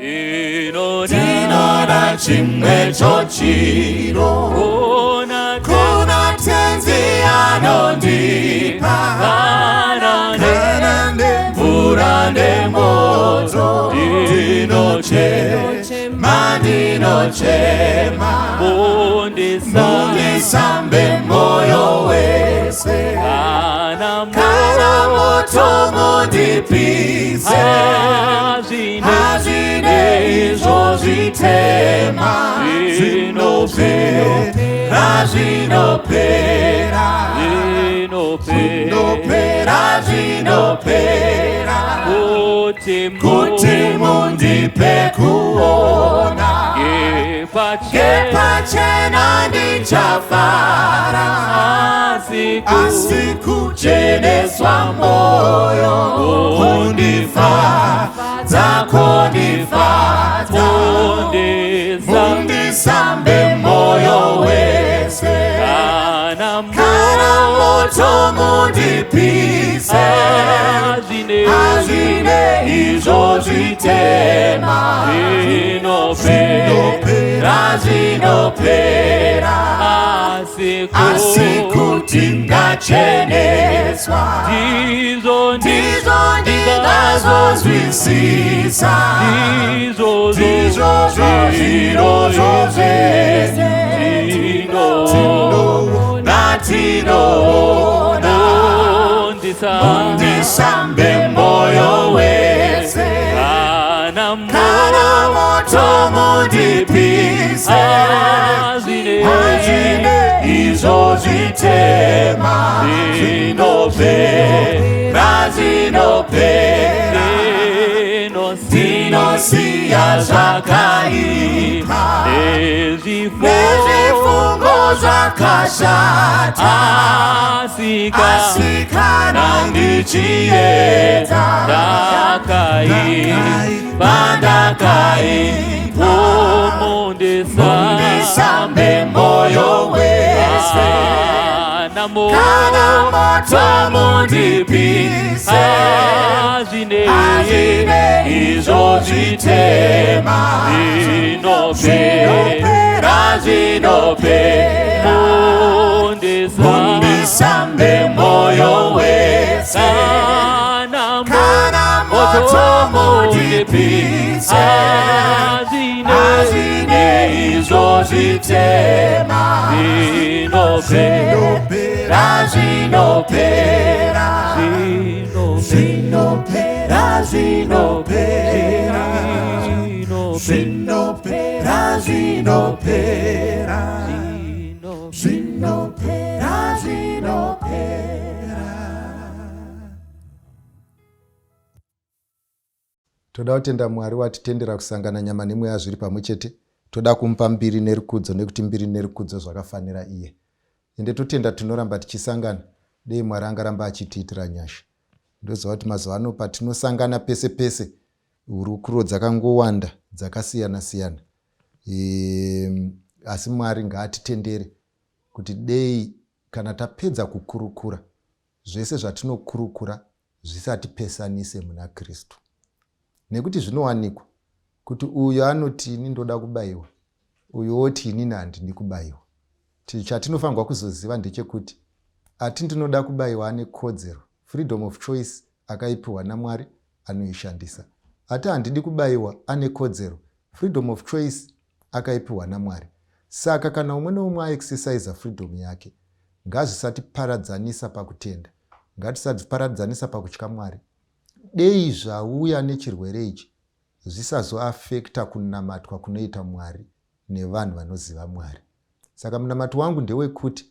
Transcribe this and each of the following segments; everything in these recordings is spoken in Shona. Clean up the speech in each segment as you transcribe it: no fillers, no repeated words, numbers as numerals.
tinoda chimwe chochiro kuna tenzi anondipa kana nemvura nemoto ndinochema mundisambe moyo wese kana moto mundipise hazvine izvo zvitema zvinopera kuti mundipe kuona ngepachena ndichafara asi kucheneswa moyo kundifadza mundisambe moyo wese kana moto mundipise hazvine izvo zvitema zvinopera asi kuti ngacheneswa ndizvo ndingazozwisisa ndizvozvo zvirozvo zvese tinoona mundisambe moyo wese kana moto mundipise hazvine izvo zvitema zvinopera ndinosiya zvakaipa nezvifungo zvakashata asi kana ndichiedza ndakaipa mundisambe moyo wese kana moto mundipise hazvine izvo zvitema zvinopera mundisambe moyo wese kana moto mundipise hazvine izvo zvitema zvinopera Toda kutenda Mwari watitendera kusangana nyama nemweya zviri pamwe chete. Toda kumupa mbiri nerikudzo nekuti mbiri nerikudzo zvakafanira iye. Ende totenda tinoramba tichisangana. Dei Mwari angaramba achitiitira nyasha. Ndoziva kuti mazuva ano patinosangana pese pese hurukuro dzakangowanda dzakasiyana siyana. Asi Mwari ngaatitendere kuti dei kana tapedza kukurukura zvese zvatinokurukura zvisatipesanise muna Kristu. Nekuti zvinowanikwa kuti uyu anoti ini ndoda kubayiwa, uyu oti ini handidi kubayiwa. Chatinofanirwa kuzoziva ndechekuti ati ndinoda kubayiwa ane kodzero, freedom of choice akaipiwa naMwari anoishandisa. Ati handidi kubayiwa ane kodzero, freedom of choice akaipiwa naMwari. Saka kana umwe neumwe aexercise freedom yake, ngazvisatiparadzanisa pakutenda, ngatisatiparadzanisa pakutya Mwari. Dei zvauya nechirwere ichi zvisazoafekta kunamatwa kunoita Mwari nevanhu vanoziva Mwari. Saka munamato wangu ndewekuti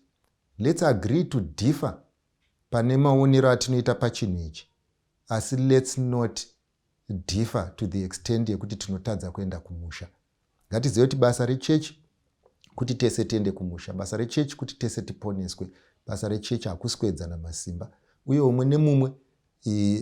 let's agree to differ pane maonero atinoita pachinhu ichi, asi let's not differ to the extent yekuti tinotadza kuenda kumusha. Ngatizive kuti basa rechechi kuti tese tiende kumusha, basa rechechi kuti tese tiponeswe, basa rechechi hakuswedzana masimba, uye umwe nemumwe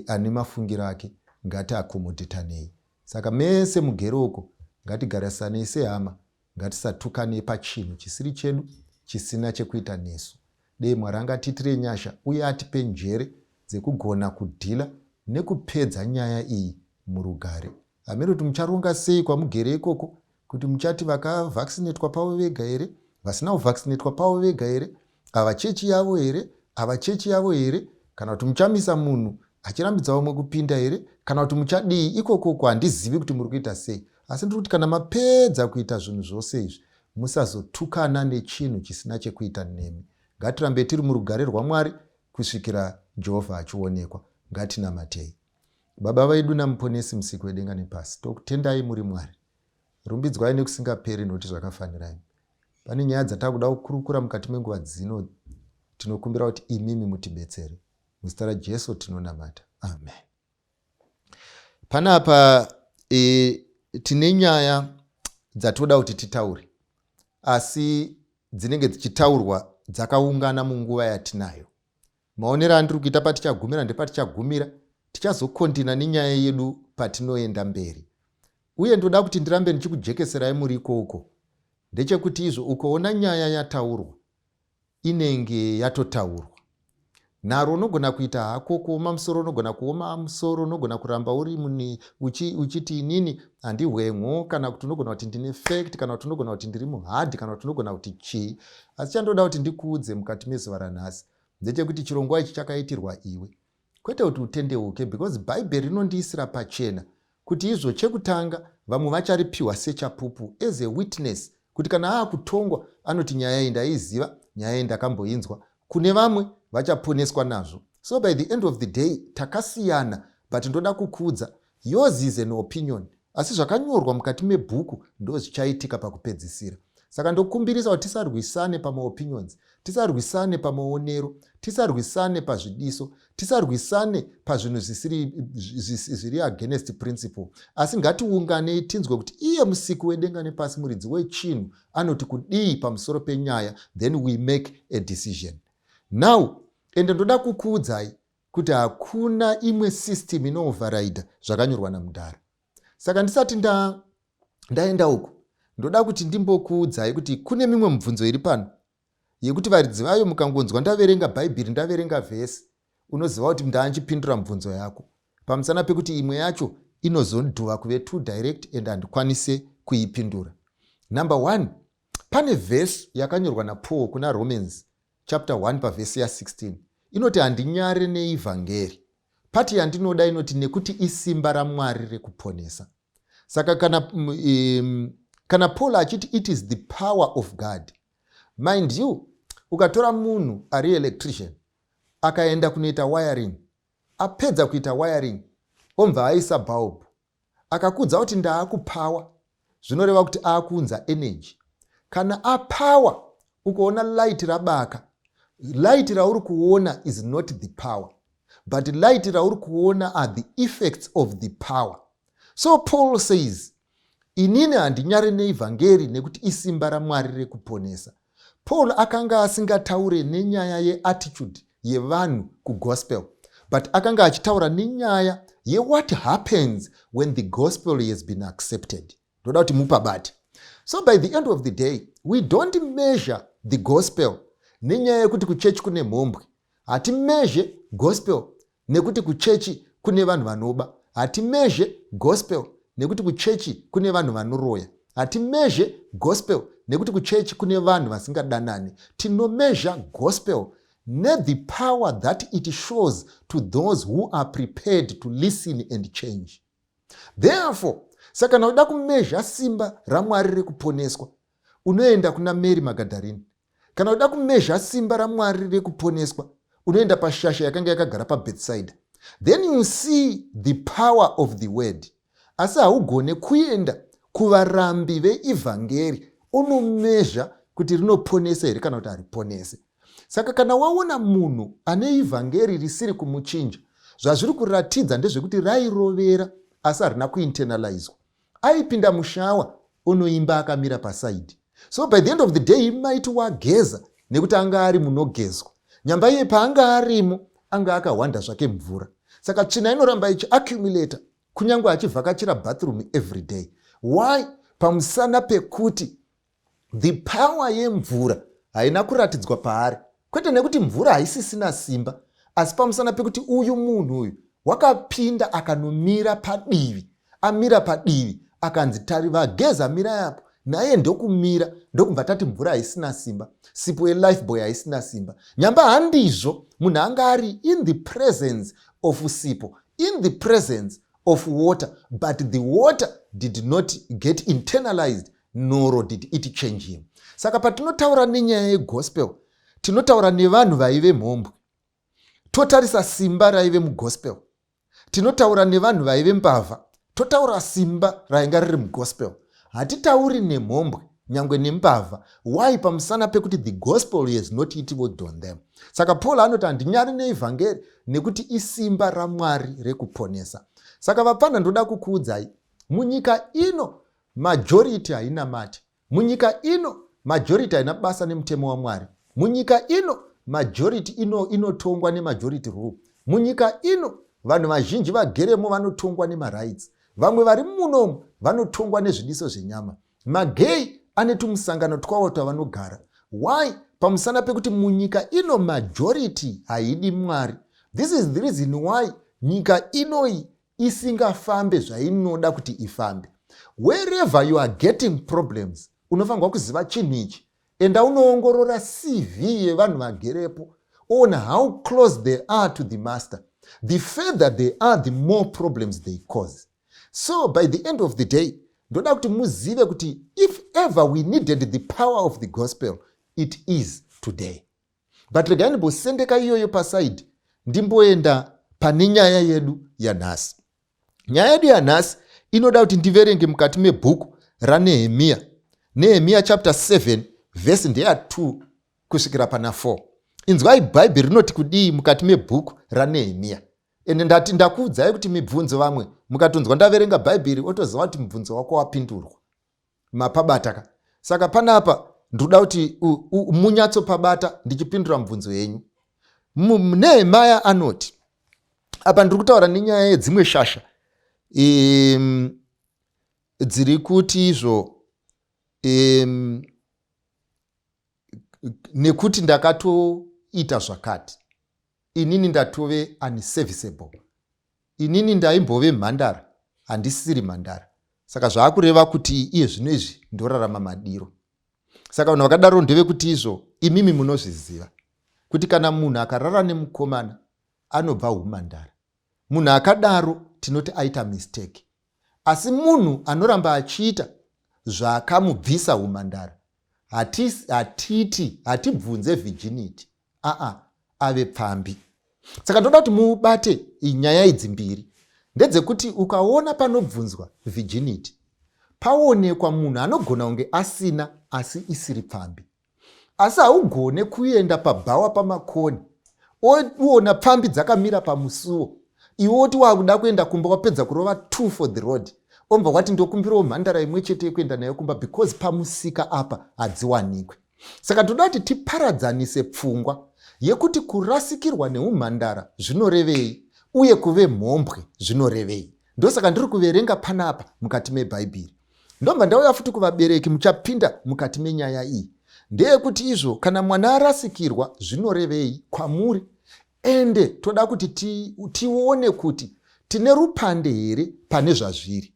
ane mafungiro ake ngati akomodetanei. Saka mese mugeroko ngatigarisane sehama, ngatisatukanei pachinhu chisiri chedu, chisina chekuita nesu. Dei Mwari angatiitire nyasha uye atipe njere dzekugona kudhila nekupedza nyaya iyi murugare. hamene kuti mucharonga sei kwamugere ikoko, kuti muchati vakavhaccinatwa pavo vega here, vasina kuvhaccinatwa pavo vega here, ava chechi yavo here, ava chechi yavo here, kana kuti muchamisa munhu achirambidza vamwe kupinda here, kana kuti muchadii ikokoko. Handizivi kuti muri kuita sei, asi ndiri kuti kana mapedza kuita zvinhu zvose izvi, musazotukana nechinhu chisina chekuita nemi. Ngatirambe tiri murugare rwaMwari kusvikira Jehovha achionekwa. Ngatinamatei. Baba vedu namuponesi musiku wedenga nepasi, tokutendai muri Mwari. Rumbidzwai nekusingaperi nokuti zvakafanira imi. Pane nyaya dzatakuda kukurukura mukati menguva dzino, tinokumbira kuti imimi mutibetsere. Muzita raJesu tinonamata. Amen. Panapa tine nyaya dzatoda kuti titaure, asi dzinenge dzichitaurwa dzakaungana munguva yatinayo. Maonero andiri kuita patichagumira ndepatichagumira, tichazokondina nenyaya yedu patinoenda mberi. Uye ndoda kuti ndirambe ndichikujekeserai muri ikoko, ndechekuti izvo ukoona nyaya yataurwa inenge yatotaurwa. Naro unogona kuita hako kuoma musoro, unogona kuoma musoro, unogona kuramba uri uchiti inini handihwemwo, kana kuti unogona kuti ndine fact, kana kuti unogona kuti ndiri muhadhi, kana kuti unogona kuti chii. Asi chandoda kuti ndikuudze mukati mezuva ranhasi ndechekuti chirongwa ichi chakaitirwa iwe, kwete kuti utendeuke, because Bhaibheri rinondiisira pachena kuti izvo chekutanga vamwe vacharipiwa sechapupu as a witness, kuti kana kutongwa anoti nyaya iyi ndaiziva, nyaya iyi ndakamboinzwa. Kune vamwe vachaponeswa nazvo. So by the end of the day takasiyana, but ndoda kukuudza, yours is an opinion, asi zvakanyorwa mukati mebhuku ndo zvichaitika pakupedzisira. Saka ndokumbirisa kuti tisarwisane pamaopinions, tisarwisane pamaonero, tisarwisane pazvidiso, tisarwisane pazvinhu zviri against principle, asi ngatiunganei tinzwe kuti iye musiku wedenga nepasi, muridzi wechinhu, anoti kudii pamusoro penyaya, then we make a decision. Now, ende ndoda kukuudzai kuti hakuna imwe system ino-override zvakanyorwa naMandara. Saka ndisati ndaenda uku, ndoda kuti ndimbokuudzai kuti kune mimwe mibvunzo iri pano yekuti varidzi vayo mukangonzwa ndaverenga Bhaibheri, ndaverenga vhesi, unoziva kuti ndaanchipindura mibvunzo yako. Pamusana pekuti imwe yacho inozondhuva kuve too direct and handikwanise kuipindura. Number 1, pane vhesi yakanyorwa naPaul kuna Romans chapter 1 pavhesi ya16. Inoti handinyare neivhangeri. Pati yandinoda inoti nekuti isimba raMwari rekuponesa. Saka kana Paul achiti it is the power of God. Mind you, ukatora munhu ari electrician, akaenda kunoita wiring, apedza kuita wiring, omva aisa bulb, akakudza kuti ndaakupower, zvinoreva kuti aakuunza energy. Kana apower, ukoona light rabaka, light rauri kuona is not the power, but light rauri kuona are the effects of the power. So Paul says, inini handinyare neivhangeri nekuti isimba raMwari rekuponesa. Paul akanga asingataure nenyaya yeattitude yevanhu kugospel, but akanga achitaura nenyaya ye-what happens when the gospel has been accepted. Ndoda kuti mupabati. So by the end of the day, we don't measure the gospel nenyaya yekuti kuchechi kune mhombwe. Hati measure gospel nekuti kuchechi kune vanhu vanoba. Hati measure gospel nekuti kuchechi kune vanhu vanoroya. Hati measure gospel nekuti kuchechi kune vanhu vasingadanani. Tino measure gospel ne the power that it shows to those who are prepared to listen and change. Therefore, saka nauda kumeasure simba raMwari rekuponeswa, unoenda kuna Mary Magdalene. Kana uda kumeasure simba raMwari rekuponeswa, unoenda pashasha yakanga yakagara paBethsaida. Then you see the power of the word. Asi haugone kuenda kuvarambi veivhangeri unomeasure kuti rinoponesa here kana kuti hariponese. Saka kana waona munhu ane ivhangeri risiri kumuchinja, zvazviri kuratidza ndezvekuti rairovera asi harina kuinternalizwa. Aipinda mushawa unoimba akamira pasaidi. So by the end of the day he might wageza nekuti anga ari munogezwa. Nyamba iye paanga arimo anga akawanda zvake mvura. Saka tsvina inoramba ichiaccumulate kunyange achivhakachira bathroom every day. Why? Pamusana pekuti the power yemvura haina kuratidzwa paari. Kwete nekuti mvura haisisina simba, asi pamusana pekuti uyu munhu uyu wakapinda akanomira padivi amira padivi akanzi tariva geza mira yapo, naye ndokumira, ndokubva tati mvura haisina simba, sipo yelifeboy haisina simba. Nyamba handizvo munhu anga ari in the presence of sipo, in the presence of water, but the water did not get internalized, nor did it change him. Saka patinotaura nenyaya yegospel, tinotaura nevanhu vaive mhombwe, totarisa simba raive mugospel. Tinotaura nevanhu vaive mbavha, totaura simba rainga riri mugospel. Hatitauri nemhombwe, nyangwe nembavha. Why? Pamusana pekuti the gospel has not yet worked on them. Saka Paul anoti handinyari neevhangeri nekuti isimba raMwari rekuponesa. Saka vapana ndoda kukuudzai, munyika ino majority haina mate. Munyika ino majority haina basa nemutemo waMwari. Munyika ino majority inotongwa nemajority rule. Munyika ino vanhu vazhinji vageremo vanotongwa nemarights. Vamwe vari munomu vanotongwa nezvidiso zvenyama. Magei ane tumusangano twawo twavanogara. Why? Pamusana pekuti munyika ino majority haidi Mwari. This is the reason why nyika inoi isingafambe zvainoda kuti ifambe. Wherever you are getting problems, unofanirwa kuziva chinhu ichi. Enda unoongorora CV yevanhu vagerepo. On how close they are to the master. The further they are, the more problems they cause. So by the end of the day, ndoda kuti muzive kuti if ever we needed the power of the gospel, it is today. But regai ndimbosendeka iyoyo paside, ndimboenda pane nyaya yedu yanhasi. Nyaya yedu yanhasi inoda kuti ndiverenge mukati mebhuku raNehemia. Nehemia chapter 7 verse ndeya 2 kusvikira pana 4. Inzwai Bhaibheri rinoti kudii mukati mebhuku raNehemia. Ende ndati ndakuudzai kuti mibvunzo vamwe mukatonzwa ndaverenga Bhaibheri otoziva kuti mibvunzo wako wapindurwa. Mapabata. Saka panapa ndoda kuti munyatso pabata ndichipindura mibvunzo yenyu. Nehemia anoti, apa ndiri kutaura nenyaya yedzimwe shasha dziri kuti izvo nekuti ndakatoita zvakati. Inini ndatove unserviceable. Inini ndaimbove Mandara, handisiri Mandara. Saka zvaakureva kuti iye zvino izvi ndorarama madiro. Saka vanhu vakadaro ndeve kuti izvo imimi munozviziva kuti kana munhu akarara nemukomana anobva umandara. Munhu akadaro tinoti aita mistake. Asi munhu anoramba achiita zvakamubvisa umandara, hatibvunze virginity. Ave pfambi. Saka ndoda kuti mubate nyaya idzi mbiri. Ndedzekuti ukaona panobvunzwa virginity, paonekwa munhu anogona kunge asina asi isiri pfambi. Asi haugone kuenda pabhawa pamakoni oona pfambi dzakamira pamusuwo, iwoti wakuda kuenda kumba wapedza kurova 2 for the road, ombva wati ndokumbirawo mhandara imwe chete yekuenda nayo kumba because pamusika apa hadziwanikwe. Saka toda kuti tiparadzanise pfungwa yekuti kurasikirwa neumhandara zvinorevei uye kuve mhombwe zvinorevei. Ndosaka ndiri kuverenga panapa mukati meBhaibheri. Ndomba ndauya futi kuvabereki muchapinda mukati menyaya iyi. Ndeyekuti izvo kana mwana arasikirwa zvinorevei kwamuri. Ende toda kuti tione kuti tine rupande here pane zvazviri.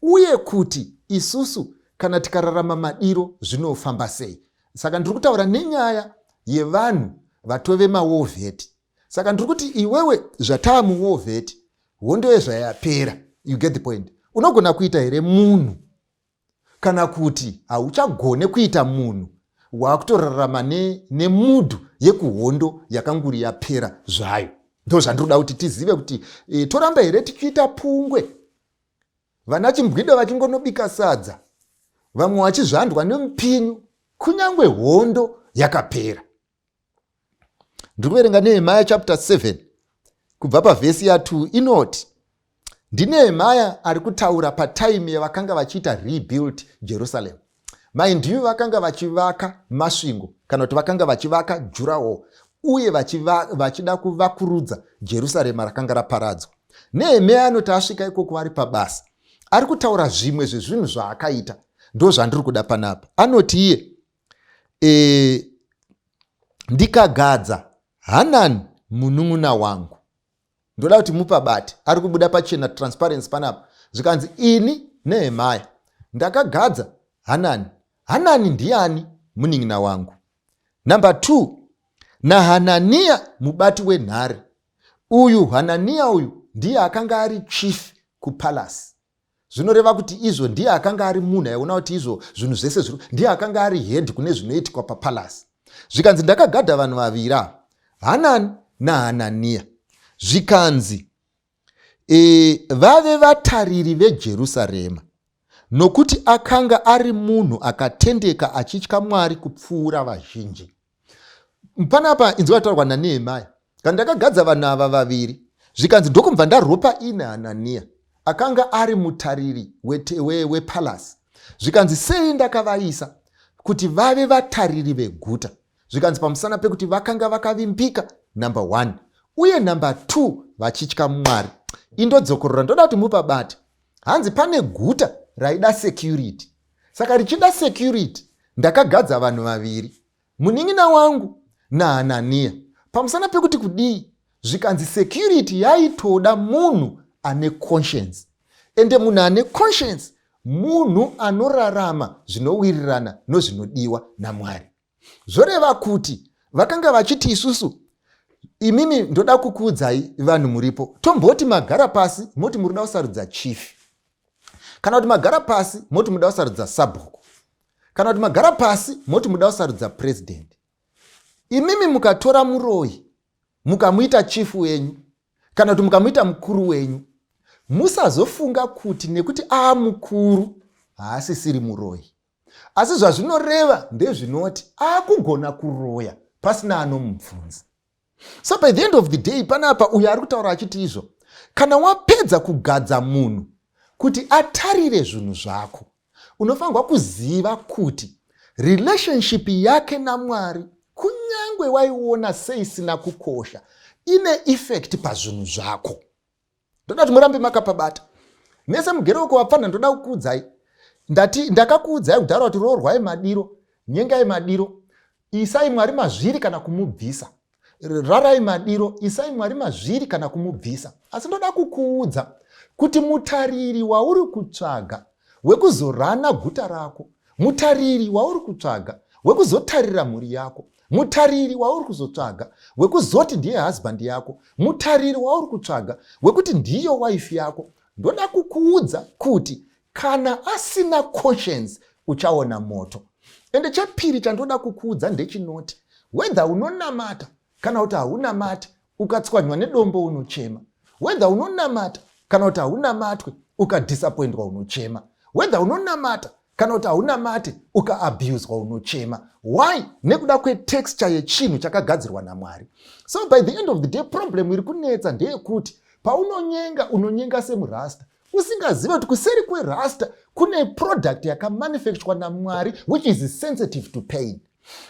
Uye kuti isusu kana tikararama madiro zvinofamba sei. Saka ndiri kutaura nenyaya yevanhu vatove mawovheti. Saka ndiri kuti iwewe zvataa muwovheti, hondo yezvayapera. You get the point. Unogona kuita here munhu. Kana kuti hauchagone kuita munhu, wakutorarama nemudhu yekuhondo yakanguri yapera zvayo. Ndo zvandinoda kuti tizive kuti toramba here tichiita pungwe. Vana chimbwida vachingonobika sadza, vamwe vachizvandwa nemupinyu, kunyangwe hondo yakapera. Ndiri kuverenga Nehemia chapter 7 kubva pavhesi ya2 inoti, ndiNehemia ari kutaura patime yavakanga vachiita rebuild Jerusalem. Mind you, vakanga vachivaka masvingo kana kuti vakanga vachivaka jurawo uye vachida kuvakurudza Jerusalem rakanga raparadzwa. Nehemia anoti asvika ikoko vari pabasa, ari kutaura zvimwe zvezvinhu zvaakaita. Ndo zvandiri kuda panapa. Anoti iye ndikagadza Hanani munun'una wangu. Ndoda kuti mupabati. Ari kubuda pachena transparency panapa. Zvikanzi ini Nehemia ndakagadza Hanani. Hanani ndiani? Munin'ina wangu. Number 2, naHanania mubati wenhare. Uyu Hanania uyu ndiye akanga ari chief kupalasi. Zvinoreva kuti izvo ndiye akanga ari munhu aiona kuti izvo zvinhu zvese ndiye akanga ari head kune zvinoitikwa papalasi. Zvikanzi ndakagadha vanhu vaviri ava, Hanani naHanania. Zvikanzi vave vatariri veJerusarema, nokuti akanga ari munhu akatendeka achitya Mwari kupfuura vazhinji. Panapa inzwa taurwa naNehemia. Kana ndakagadza vanhu ava vaviri, zvikanzi ndokumva ndaropa ine Hanania akanga ari mutariri wepalasi. Zvikanzi sei ndakavaisa kuti vave vatariri veguta? Zvikanzi pamusana pekuti vakanga vakavimbika, number 1, uye number 2, vachitya Mwari. Indodzokorora, ndoda kuti mupabate. Hanzi pane guta raida security. Saka richida security, ndakagadza vanhu vaviri, munin'ina wangu naHanania. Pamusana pekuti kudii? Zvikanzi security yaitoda munhu ane conscience. Ende munhu ane conscience, munhu anorarama zvinowirirana nozvinodiwa naMwari. Zvoreva kuti vakanga vachiti isusu, imimi ndoda kukuudzai vanhu muripo, tomboti magara pasi moti muri kuda kusarudza chief, kana kuti magara pasi moti muda kusarudza sabhuku, kana kuti magara pasi moti muda kusarudza president. Imimi mukatora muroyi mukamuita chifu wenyu, kana kuti mukamuita mukuru wenyu, musazofunga kuti nekuti mukuru haasisiri muroyi. Asi zvazvinoreva ndezvinoti akugona kuroya pasina anomubvunza. So by the end of the day, panapa uyo ari kutaura achiti izvo, kana wapedza kugadza munhu kuti atarire zvinhu zvako, unofanirwa kuziva kuti relationship yake naMwari, kunyangwe waiona seisina kukosha, ine effect pazvinhu zvako. Ndoda kuti murambe makapabata. Mese mugere uko wapfana, ndoda kukuudzai. Ndakakuudzai kudhara kuti roorwai madiro, nyengai madiro, isai Mwari mazviri kana kumubvisa. Rarai madiro, isai Mwari mazviri kana kumubvisa. Asi ndoda kukuudza kuti mutariri wauri kutsvaga wekuzorana guta rako, mutariri wauri kutsvaga wekuzotarira mhuri yako, mutariri wauri kuzotsvaga wekuzoti ndiye husband yako, mutariri wauri kutsvaga wekuti ndiyo wife yako, ndoda kukuudza kuti kana asina conscience uchaona moto. Ende chepiri chandoda kukuudza ndechinoti, whether unonamata kana kuti haunamati ukatswanywa nedombo unochema, whether unonamata kana kuti haunamatwe ukadisappointwa unochema, whether unonamata kana kuti haunamati ukaabuswa unochema. Why? Nekuda kwetexture yechinhu chakagadzirwa naMwari. So by the end of the day, problem iri kunetsa ndeyekuti paunonyenga unonyenga semurasta, usingaziva kuti kuseri kwerasta kune product yakamanufacturwa naMwari which is sensitive to pain.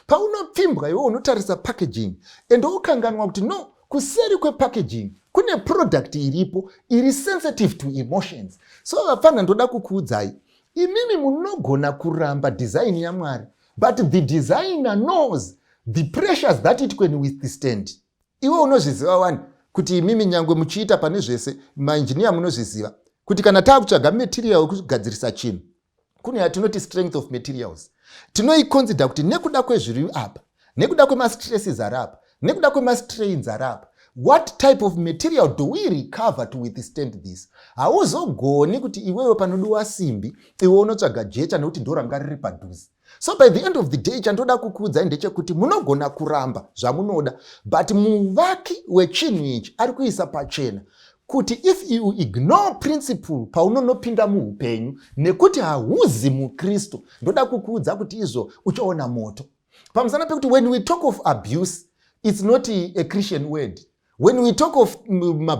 Paunopfimbwa iwe unotarisa packaging, ende ukanganwa kuti no, kuseri kwepackaging kune product iripo iri sensitive to emotions. So vapfana ndoda kukuudzai, imimi munogona kuramba design yaMwari, but the designer knows the pressures that it can withstand. Iwe unozviziva wani kuti imimi nyangwe muchiita pane zvese, maengineer munozviziva kuti kana taakutsvaga material yekugadzirisa chinhu, kune yatinoti strength of materials. Tinoiconsider kuti nekuda kwezviri apa, nekuda kwemastresses ari apa, nekuda kwemastrains ari apa, what type of material do we recover to withstand this? Hauzogoni kuti iwewe panodiwa simbi, iwe unotsvaga jecha nekuti ndoranga riri padhuze. So by the end of the day, chandoda kukuudza ndechekuti munogona kuramba zvamunoda, but muvaki wechinhu ichi ari kuisa pachena kuti if you ignore principle paunonopinda muupenyu nekuti hauzi muKristu, ndoda kukuudza kuti izvo uchaona moto. Pamusana pekuti when we talk of abuse, it's not a Christian word. When we talk of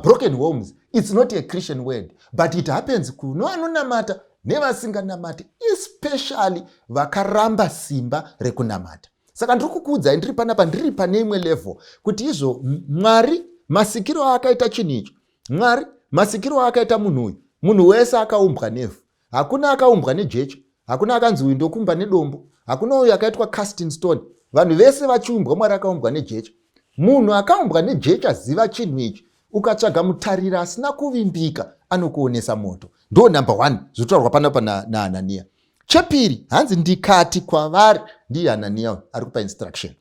broken homes, it's not a Christian word. But it happens kuno anonamata nevasinganamati, especially vakaramba simba rekunamata. Saka ndiri kukuudza ndiri panapa, ndiri pane imwe level kuti izvo Mwari masikiro akaita chinhu icho, Mwari masikiro akaita munhu uyu, munhu wese akaumbwa nevhu, hakuna akaumbwa nejecha, hakuna akanzi uyu ndokuumba nedombo, hakuna uyu akaitwa cast in stone. Vanhu vese vachiumbwa, Mwari akaumbwa nejecha. Munhu akaumbwa nejecha, ziva chinhu ichi, ukatsvaga mutariri asina kuvimbika anokuonesa moto. Ndo number 1 zvotaurwa panapa naHanania. Chepiri, hanzi ndikati kwavari, ndiye Hanania ari kupa instruction.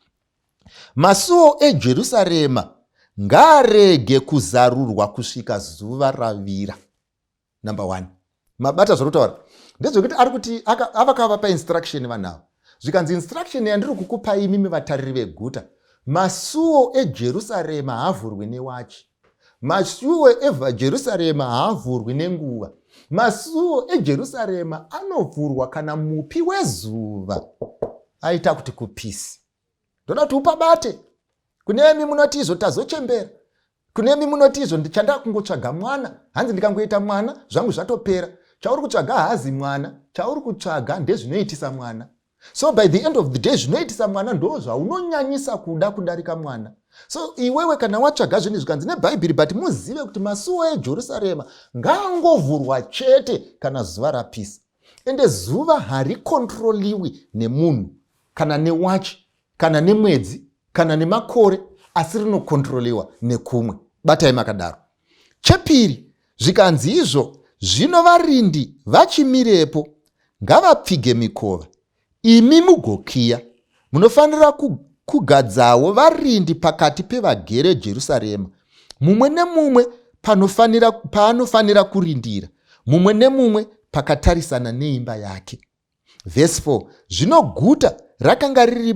Masuo eJerusarema ngarege kuzarurwa kusvika zuva ravira. Number 1. Mabata zvotaura. Ndezvekuti ari kuti avakavapa instruction vanavo. Zvikanzi instruction yandiri kukupa imimi vatariri veguta. Masuo eJerusarema haavhurwi newachi. Masuo eJerusarema haavhurwi nenguva. Masuo eJerusarema anovhurwa kana mupi wezuva aita kuti kupisi. Ndoda kuti upabate. Kunemi munoti izvo tazochembera. Kunemi munoti izvo ndichanda kungotsvaga mwana. Hanzi ndikangoita mwana zvangu zvatopera. Chauri kutsvaga hazi mwana. Chauri kutsvaga ndezvinoitisa mwana. So by the end of the day zvinoitisa mwana ndo zvaunonyanyisa kuda kudarika mwana. So iwewe kana watsvaga zvinhu zvikanzi neBhaibheri but muzive kuti masuo eJerusarema ngaangovhurwa chete kana zuva rapisa. Ende zuva harikontroliwi nemunhu kana newachi kana nemwedzi kana nemakore, asi rinokontroliwa nekumwe. Batai makadaro. Chepiri, zvikanzi izvo zvino varindi vachimirepo ngavapfige mikova. Imi mugokiya munofanira kugadzawo varindi pakati pevagere Jerusarema, mumwe nemumwe paanofanira kurindira, mumwe nemumwe pakatarisana neimba yake. Verse 4. Zvino guta rakanga riri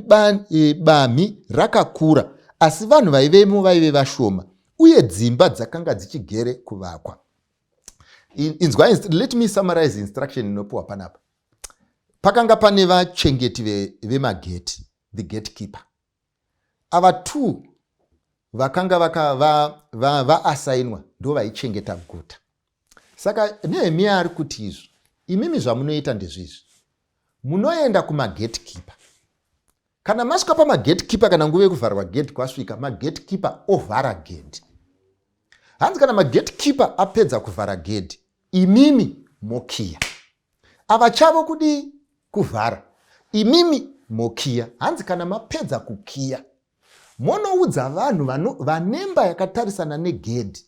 bamhi rakakura, asi vanhu vaivemo vaive vashoma, uye dzimba dzakanga dzichigere kuvakwa. Let me summarize instruction inopuwa panapa. Pakanga pane vachengeti vemageti, the gatekeeper. Ava 2 vakanga vaasainwa ndo vaichengeta guta. Saka Nehemia ari kuti izvo, imimi zvamunoita ndezvizvi. Munoenda kumagetikeeper. Kana masvika pamagetikeeper, kana nguva yekuvharwa gate kwasvika, magetikeeper ovhara gate. Hanzi kana magetikeeper apedza kuvhara gate, imimi mokiya. Ava chavo kudi kuvhara, imimi mokiya. Hanzi kana mapedza kukiya, monoudza vanhu vanemba yakatarisana negedhi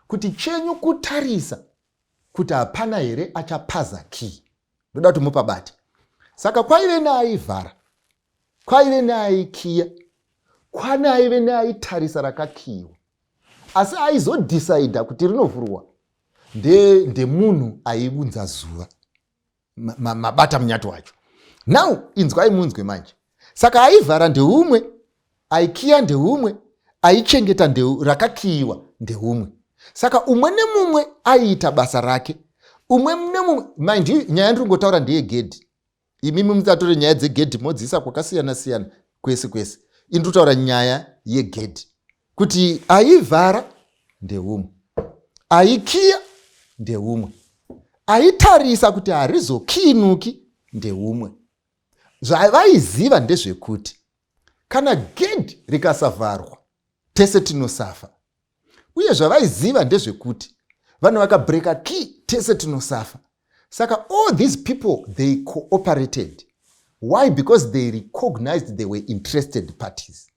kuti chenyu kutarisa kuti hapana here achapaza key. Ndoda kuti mupabate. Saka kwaive neaivhara, kwaive neaikiya, kwanaive neaitarisa rakakiyiwa, asi aizodhisaidha kuti rinovhurwa ndemunhu aiunza zuva, mabata munyato wacho. Now inzwai munzwe manje. Saka aivhara ndeumwe, aikiya ndeumwe, aichengeta rakakiyiwa ndeumwe. Saka umwe nemumwe aiita basa rake. Umwe nemumwe, mind you, nyaya ndiri ngotaura ndeyegedhi. Imimi musatore nyaya dzegedhi modziisa kwakasiyana siyana kwese kwese. Indinotaura nyaya yegedhi. Kuti aivhara ndeumwe, aikiya ndeumwe, aitarisa kuti harizokiinuki ndeumwe. Zvavaiziva ndezvekuti kana gedhi rikasavharwa tese tinosafa. Uye zvavaiziva ndezvekuti vanhu vakabreka key tese tinosafa. Saka all these people, they cooperated. Why? Because they recognized they were interested parties.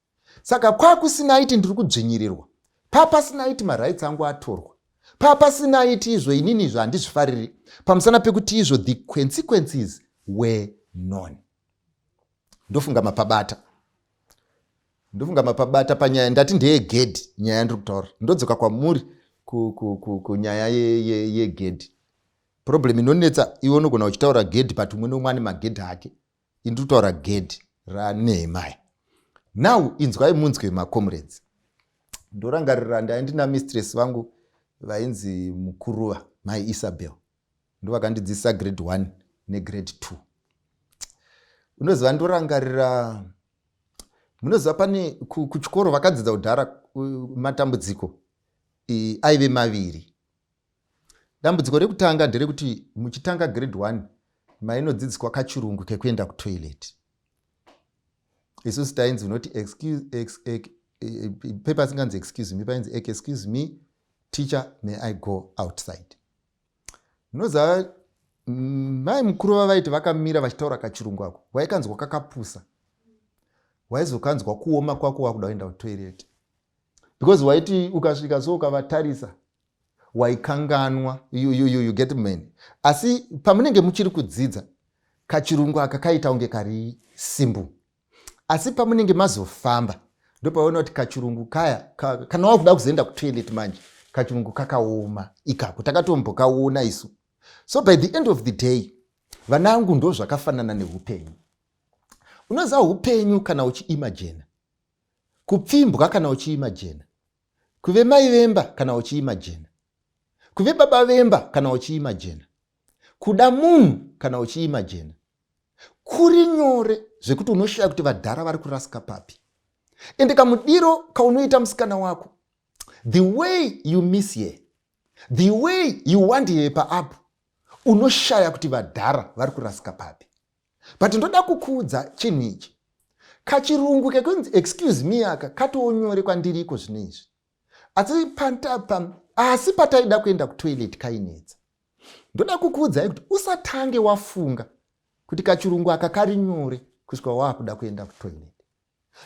Saka kwakusinaiti ndiri kudzvinyirirwa, papasinaiti marights angu atorwa, papasinaiti izvo inini izvo handizvifariri, pamusana pekuti izvo the consequences were known. Ndofunga mapabata panyaya ndati ndeyegedhi, nyaya ndiri kutaura. Ndodzoka kwamuri kunyaya yegedhi. Problem inonetsa iwe unogona uchitaura gedhi but umwe nomwe ane magedhi ake. Indiri kutaura gedhi raNehemia. Now inzwai munzwe macomrades. Ndorangarira ndaendina mistress vangu vainzi Mukuruva, Mai Isabel. Ndo vakandidzidzisa grade 1 negrade 2. Unoziva ndorangarira, munoziva pane kuchikoro vakadzidza kudhara matambudziko aive maviri. Dambudziko rekutanga nderekuti muchitanga grade 1 mainodzidziswa kachirungu kekuenda kutoilet. Isusu tainzi unoti paper singanzi excuse me, painzi excuse me teacher, may I go outside. Munoziva mai Mukuruva vaiti vakamira vachitaura kachirungu ako, waikanzwa kakapusa, waizokanzwa kuoma kwako wakuda kuenda kutoilet. Because waiti ukasvika so ukavatarisa waikanganwa, you get me. Asi pamunenge muchiri kudzidza kachirungu aka kaita unge kari simple. Asi pamunenge mazofamba ndopaona kuti kachirungu kaya kana wakuda kuzoenda kutoilet manje kachirungu kakaoma ikako takatombokaona isu. So by the end of the day vana vangu ndo zvakafanana neupenyu. Unoziva upenyu kana uchiimagine, kupfimbwa kana uchiimagine, kuve mai vemba kana uchiimagine, kuve baba vemba kana uchiimagine, kuda munhu kana uchiimagine, kuri nyore zvekuti unoshaya kuti vadhara vari kurasika papi. Ende kamudiro kaunoita musikana wako, the way you miss here, the way you want here paapo, unoshaya kuti vadhara vari kurasika papi. But ndoda kukuudza chinhu ichi, kachirungu kekunzi excuse me aka katonyore kwandiriko zvino izvi, asi pataida kuenda kutoilet kainetsa. Ndoda kukuudzai kuti usatange wafunga kuti kachirungu aka kari nyore kusvika wakuda kuenda kutoilet.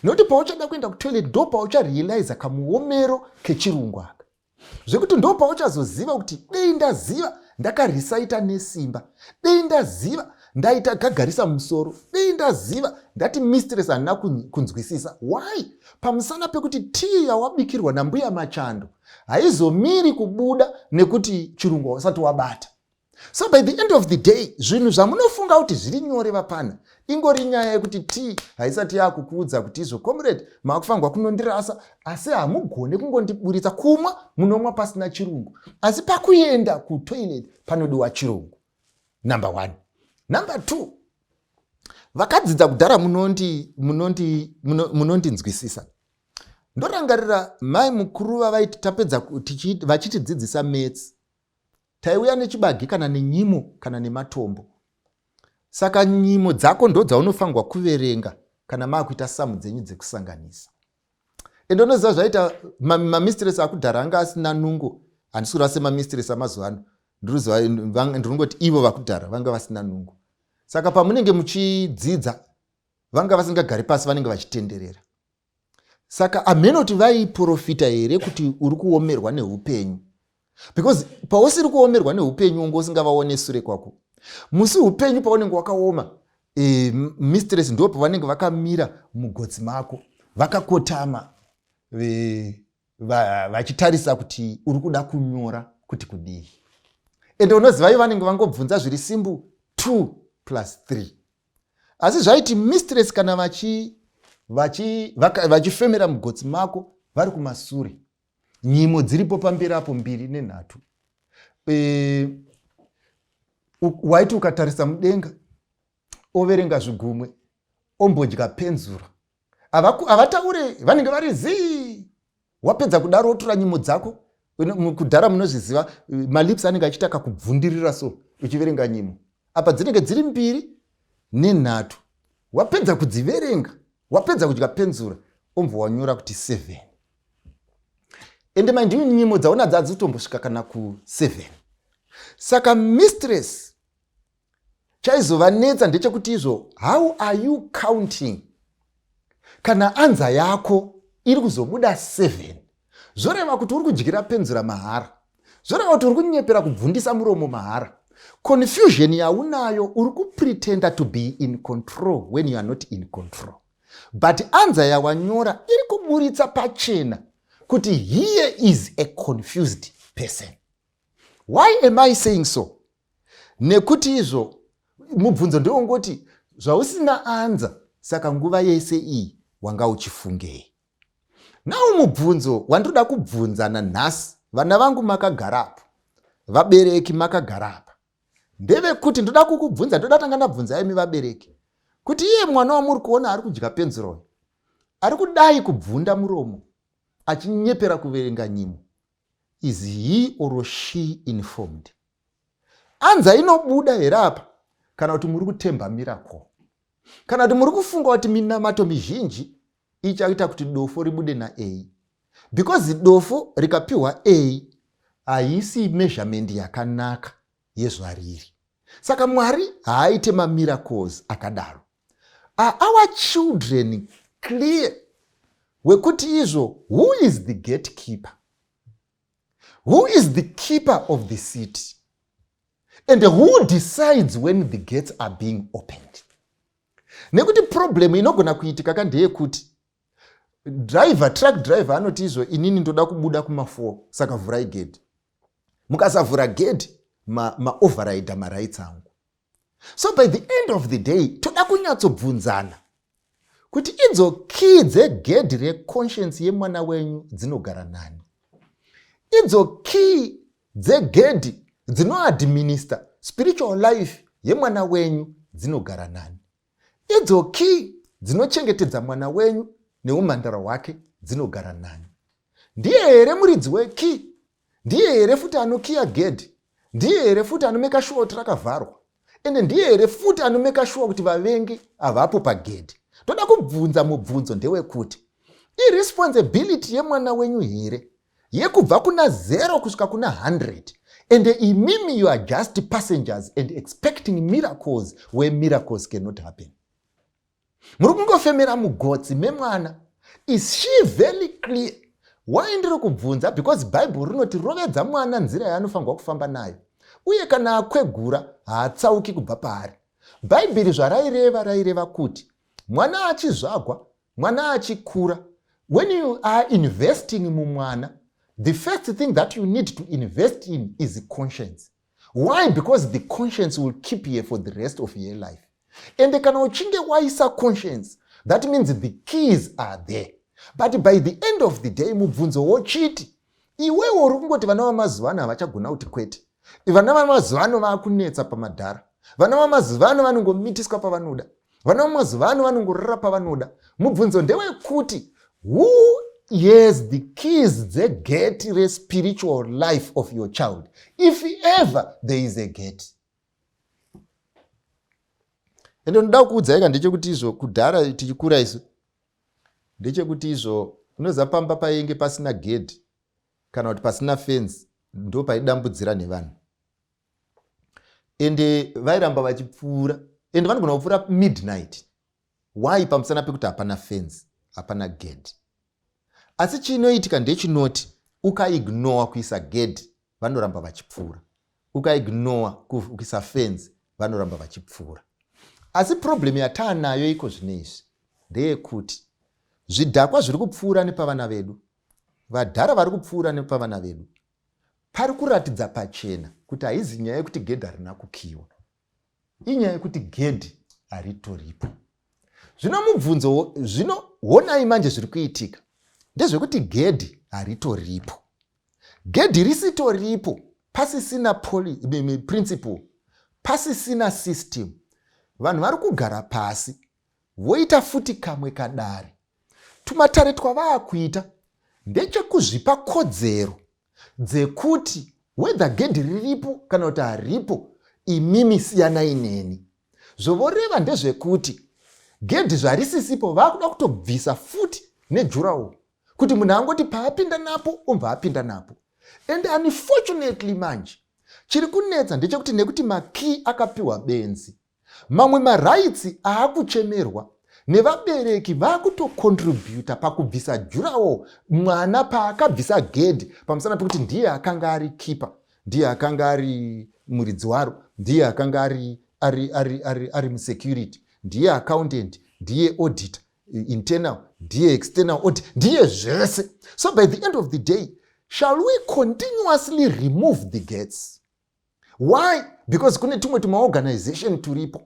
Nokuti pauchada kuenda kutoilet ndo paucharealize kamuomero kechirungu aka, zvekuti ndo pauchazoziva kuti dei ndaziva ndakarisaita nesimba, dei ndaziva ndaita gagarisa musoro, dei ndaziva ndati mistress handina kunzwisisa. Why? Pamusana pekuti tii yawabikirwa nambuya Machando haizomiri kubuda nekuti chirungu wasati wabata. So by the end of the day zvinhu zvamunofunga kuti zviri nyore vapana ingori nyaya yekuti tii haisati yakukuudza kuti izvo comrade makufangwa kunondirasa asi hamugone kungondiburitsa kumwa munomwa pasina chirungu, asi pakuenda kutoilet panodiwa chirungu. Number 1. Number 2, vakadzidza kudhara munondinzwisisa. Ndorangarira mai mukuru vavaiti tapedza vachitidzidzisa maths, taiuya nechibagi kana nenyimo kana nematombo. Saka nyimo dzako ndo dzaunofangwa kuverenga kana makuita samu dzenyu dzekusanganisa. Ende unoziva zvaita mamistress akudhara anga asina nungo, handisi kurasa mamistress amazuva ano, ndirongoti ivo vakudhara vanga vasina nungo. Saka pamunenge muchidzidza vanga vasingagari pasi, vanenge vachitenderera. Saka amenoti vaiprofita here kuti uri kuomerwa neupenyu, because pausiri kuomerwa neupenyu unge usingavaone sure kwako. Musi upenyu paunenge wakaoma, mistress ndo pavanenge vakamira mugotsi mako vakakotama vachitarisa kuti uri kuda kunyora kuti kudii. Ende unoziva ivo vanenge vangobvunza zviri simple 2 plus 3. Asi zvaiti mistress kana vachifemera mugotsi mako vari kumasure, nyimo dziripo pamberi apo 2 ne3. Waiti ukatarisa mudenga overenga zvigumwe ombodya penzura, havataure vanenge vari zii. Wapedza kudaro otora nyimo dzako, kudhara munozviziva malips anenge achiita kakubvundirira so uchiverenga nyimo. Apa dzinenge dziri 2 ne3. Wapedza kudziverenga, wapedza kudya penzura, ombva wanyora kuti 7. Ende mandiyo nyimo dzaona dzadzitombosvika kana ku7. Saka mistress chaizovanetsa ndechekuti izvo, how are you counting? Kana anza yako iri kuzobuda 7, zvoreva kuti uri kudyira penzura mahara, zvoreva kuti uri kunyepera kubvundisa muromo mahara. Confusion yaunayo uri kupretenda to be in control when you are not in control. But anza yawanyora iri kuburitsa pachena kuti here is a confused person. Why am I saying so? Nekuti izvo mubvunzo ndeongoti zvausina anza, saka nguva yese iyi wanga uchifungei. Nawo mubvunzo wandoda kubvunzana nhasi, vana vangu makagarapo, vabereki makagarapa, ndevekuti ndoda kukubvunza, ndoda tanga ndabvunza imi vabereki, kuti iye mwana wamuri kuona ari kudya penzura, ari kudai kubvunda muromo, achinyepera kuverenga nyimo, is he or she informed? Anza inobuda here apa kana kuti muri kutemba miracle, kana kuti muri kufunga kuti minamato mizhinji ichaita kuti dofo ribude na A, because dofo rikapiwa A haisi measurement yakanaka yezvariri. Saka Mwari haaite mamiracles akadaro. Are our children clear wekuti izvo who is the gatekeeper? Who is the keeper of the city? And who decides when the gates are being opened? Nekuti problem inogona kuitika kandeyekuti truck driver anoti izvo inini ndoda kubuda kuma4 saka vhurai gate. Mukasavhura gate override marights angu. So by the end of the day toda kunyatsobvunzana kuti idzo key dzegedhi reconscience yemwana wenyu dzinogara nani. Idzo key dzegedhi dzinoadminister spiritual life yemwana wenyu dzinogara nani. Idzo key dzinochengetedza mwana wenyu neumhandara hwake dzinogara nani. Ndiye here muridzi wekey? Ndiye here futi anokiya gedhi? Ndiye here futi anomeka sure kuti rakavharwa? Ende ndiye here futi anomeka sure kuti vavengi havapo pagedhi? Toda kubvunza mubvunzo ndewekuti irresponsibility yemwana wenyu here yekubva kuna 0 kusvika kuna 100, and imimi you are just passengers and expecting miracles where miracles cannot happen. Muri kungofemera mugotsi memwana. Is she very clear? Why ndiri kubvunza? Because Bible rinoti rovedza mwana nzira yaanofanirwa kufamba nayo, uye kana akwegura haatsauki kubva paari. Bible raireva kuti mwana achizvagwa, mwana achikura, when you are investing mumwana, the first thing that you need to invest in is conscience. Why? Because the conscience will keep you for the rest of your life. And kana uchinge waisa conscience, that means the keys are there. But by the end of the day mubvunzo wochiti iwewe uri kungoti vana vamazuvano havachagona kuti kwete, vana vamazuvano vaakunetsa pamadhara, vana vamazuvano vanongomitiswa pavanoda, vana vamazuvano vanongorara pavanoda. Mubvunzo ndewekuti who has the keys dzegate respiritual life of your child, if ever there is a gate? Ende ndoda kuudzai ndechekuti izvo kudhara tichikura isu ndechekuti izvo unoza pamba painge pasina gate kana kuti pasina fence ndo paidambudzira nevanhu. Ende vairamba vachipfuura, ende vanogona kupfuura midnight. Why? Pamusana pekuti hapana fence, hapana gate. Asi chinoitika ndechinoti ukaignore kuisa gate vanoramba vachipfuura, ukaignore kuisa fence vanoramba vachipfuura. Asi problem yataanayo iko zvinezvi ndeyekuti zvidhakwa zviri kupfuura nepavana vedu, vadhara vari kupfuura nepavana vedu, pari kuratidza pachena kuti haizi nyaya yekuti gedhi harina kukiwa, inyaya yekuti gedhi haritoripo. Zvino mubvunzo, zvino honai manje zviri kuitika ndezvekuti gedhi haritoripo. Gedhi risitoripo, pasisina principle, pasisina system, vanhu vari kugara pasi voita futi kamwe kadare. Tumatare twavaakuita ndechekuzvipa kodzero dzekuti whether gedhi riripo kana kuti haripo, imimi siyanai neni. Zvovoreva ndezvekuti gedhi zvarisisipo vaakuda kutobvisa futi nejurawo kuti munhu angoti paapinda napo obva apinda napo. And unfortunately manje chiri kunetsa ndechekuti nekuti makey akapiwa benzi, mamwe marights aakuchemerwa nevabereki vakutocontributa pakubvisa jurawo mwana paakabvisa gedhi, pamusana pekuti ndiye akanga ari keeper, ndiye akanga ari muridzi waro, ndiye akanga ari musecurity, ndiye accountant, ndiye auditor internal, ndiye external audit, ndiye zvese. So by the end of the day, shall we continuously remove the gates? Why? Because kune tumwe tumaorganization turipo.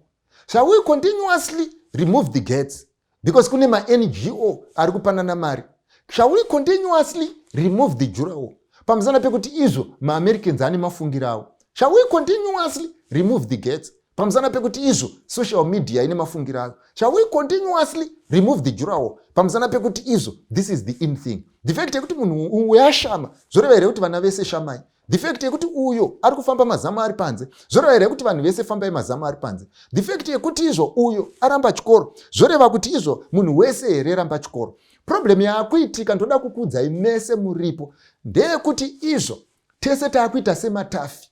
Shall we continuously remove the gates? Because kune ma-NGO ari kupanana mari. Shall we continuously remove the jurawo? Pamusana pekuti izvo ma-Americans ane mafungirawo. Shall we continuously remove the gates? Pamusana pekuti izvo social media ine mafungirawo. Shall we continuously remove the jurawo? Pamusana pekuti izvo this is the in thing. The fact yekuti munhu uyashama zvoreva here kuti vana vese shamai. The fact yekuti uyo ari kufamba mazamu ari panze zvoreva here kuti vanhu vese fambai mazamu ari panze. The fact yekuti izvo uyo aramba chikoro zvoreva kuti izvo munhu wese here ramba chikoro. Problem yaakuitika ndoda kukuudzai mese muripo ndeyekuti izvo tese taakuita sematafi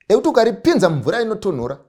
ekuti ukaripinza mvura inotonhora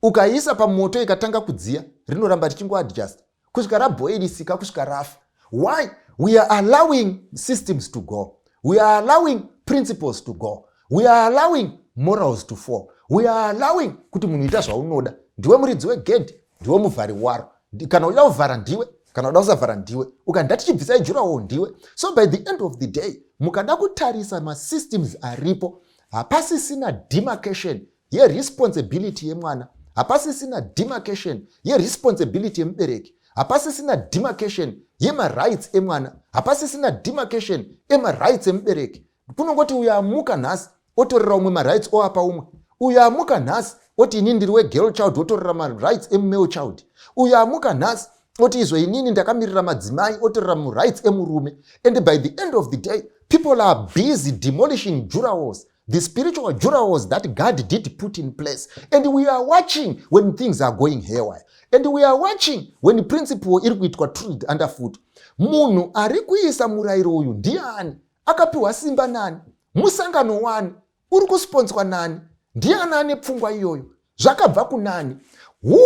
ukaiisa pamoto ikatanga kudziya rinoramba richingoadjust kusvika rabhoilisika kusvika rafa. Why? We are allowing systems to go. We are allowing principles to go. We are allowing morals to fall. We are allowing kuti munhu ita zvaunoda. Ndiwe muridzi wegedhi, ndiwe muvhari waro. Kana uda kuvhara ndiwe, kana uda kusavhara ndiwe. Ukanda tichibvisai jurawo ndiwe. So by the end of the day, mukada kutarisa masystems aripo, hapasisina demarcation yeresponsibility yemwana, hapasisina demarcation yeresponsibility yemubereki, hapasisina demarcation yemarights emwana, hapasisina demarcation emarights emubereki. Kunongoti uyo amuka nhasi otorera umwe marights oapa umwe. Uyo amuka nhasi oti inini ndiri wegirl child otorera marights emumale child. Uyo amuka nhasi oti izvo inini ndakamirira madzimai otorera murights emurume. And by the end of the day, people are busy demolishing jura walls, the spiritual jura walls that God did put in place. And we are watching when things are going haywire. And we are watching when principle iri kuitwa trod underfoot. Munhu ari kuisa murayiro uyu ndiani? Akapiwa simba nani? Musangano wani? Uri kusponswa nani? Ndiani ane pfungwa iyoyo? Zvakabva kunani? Who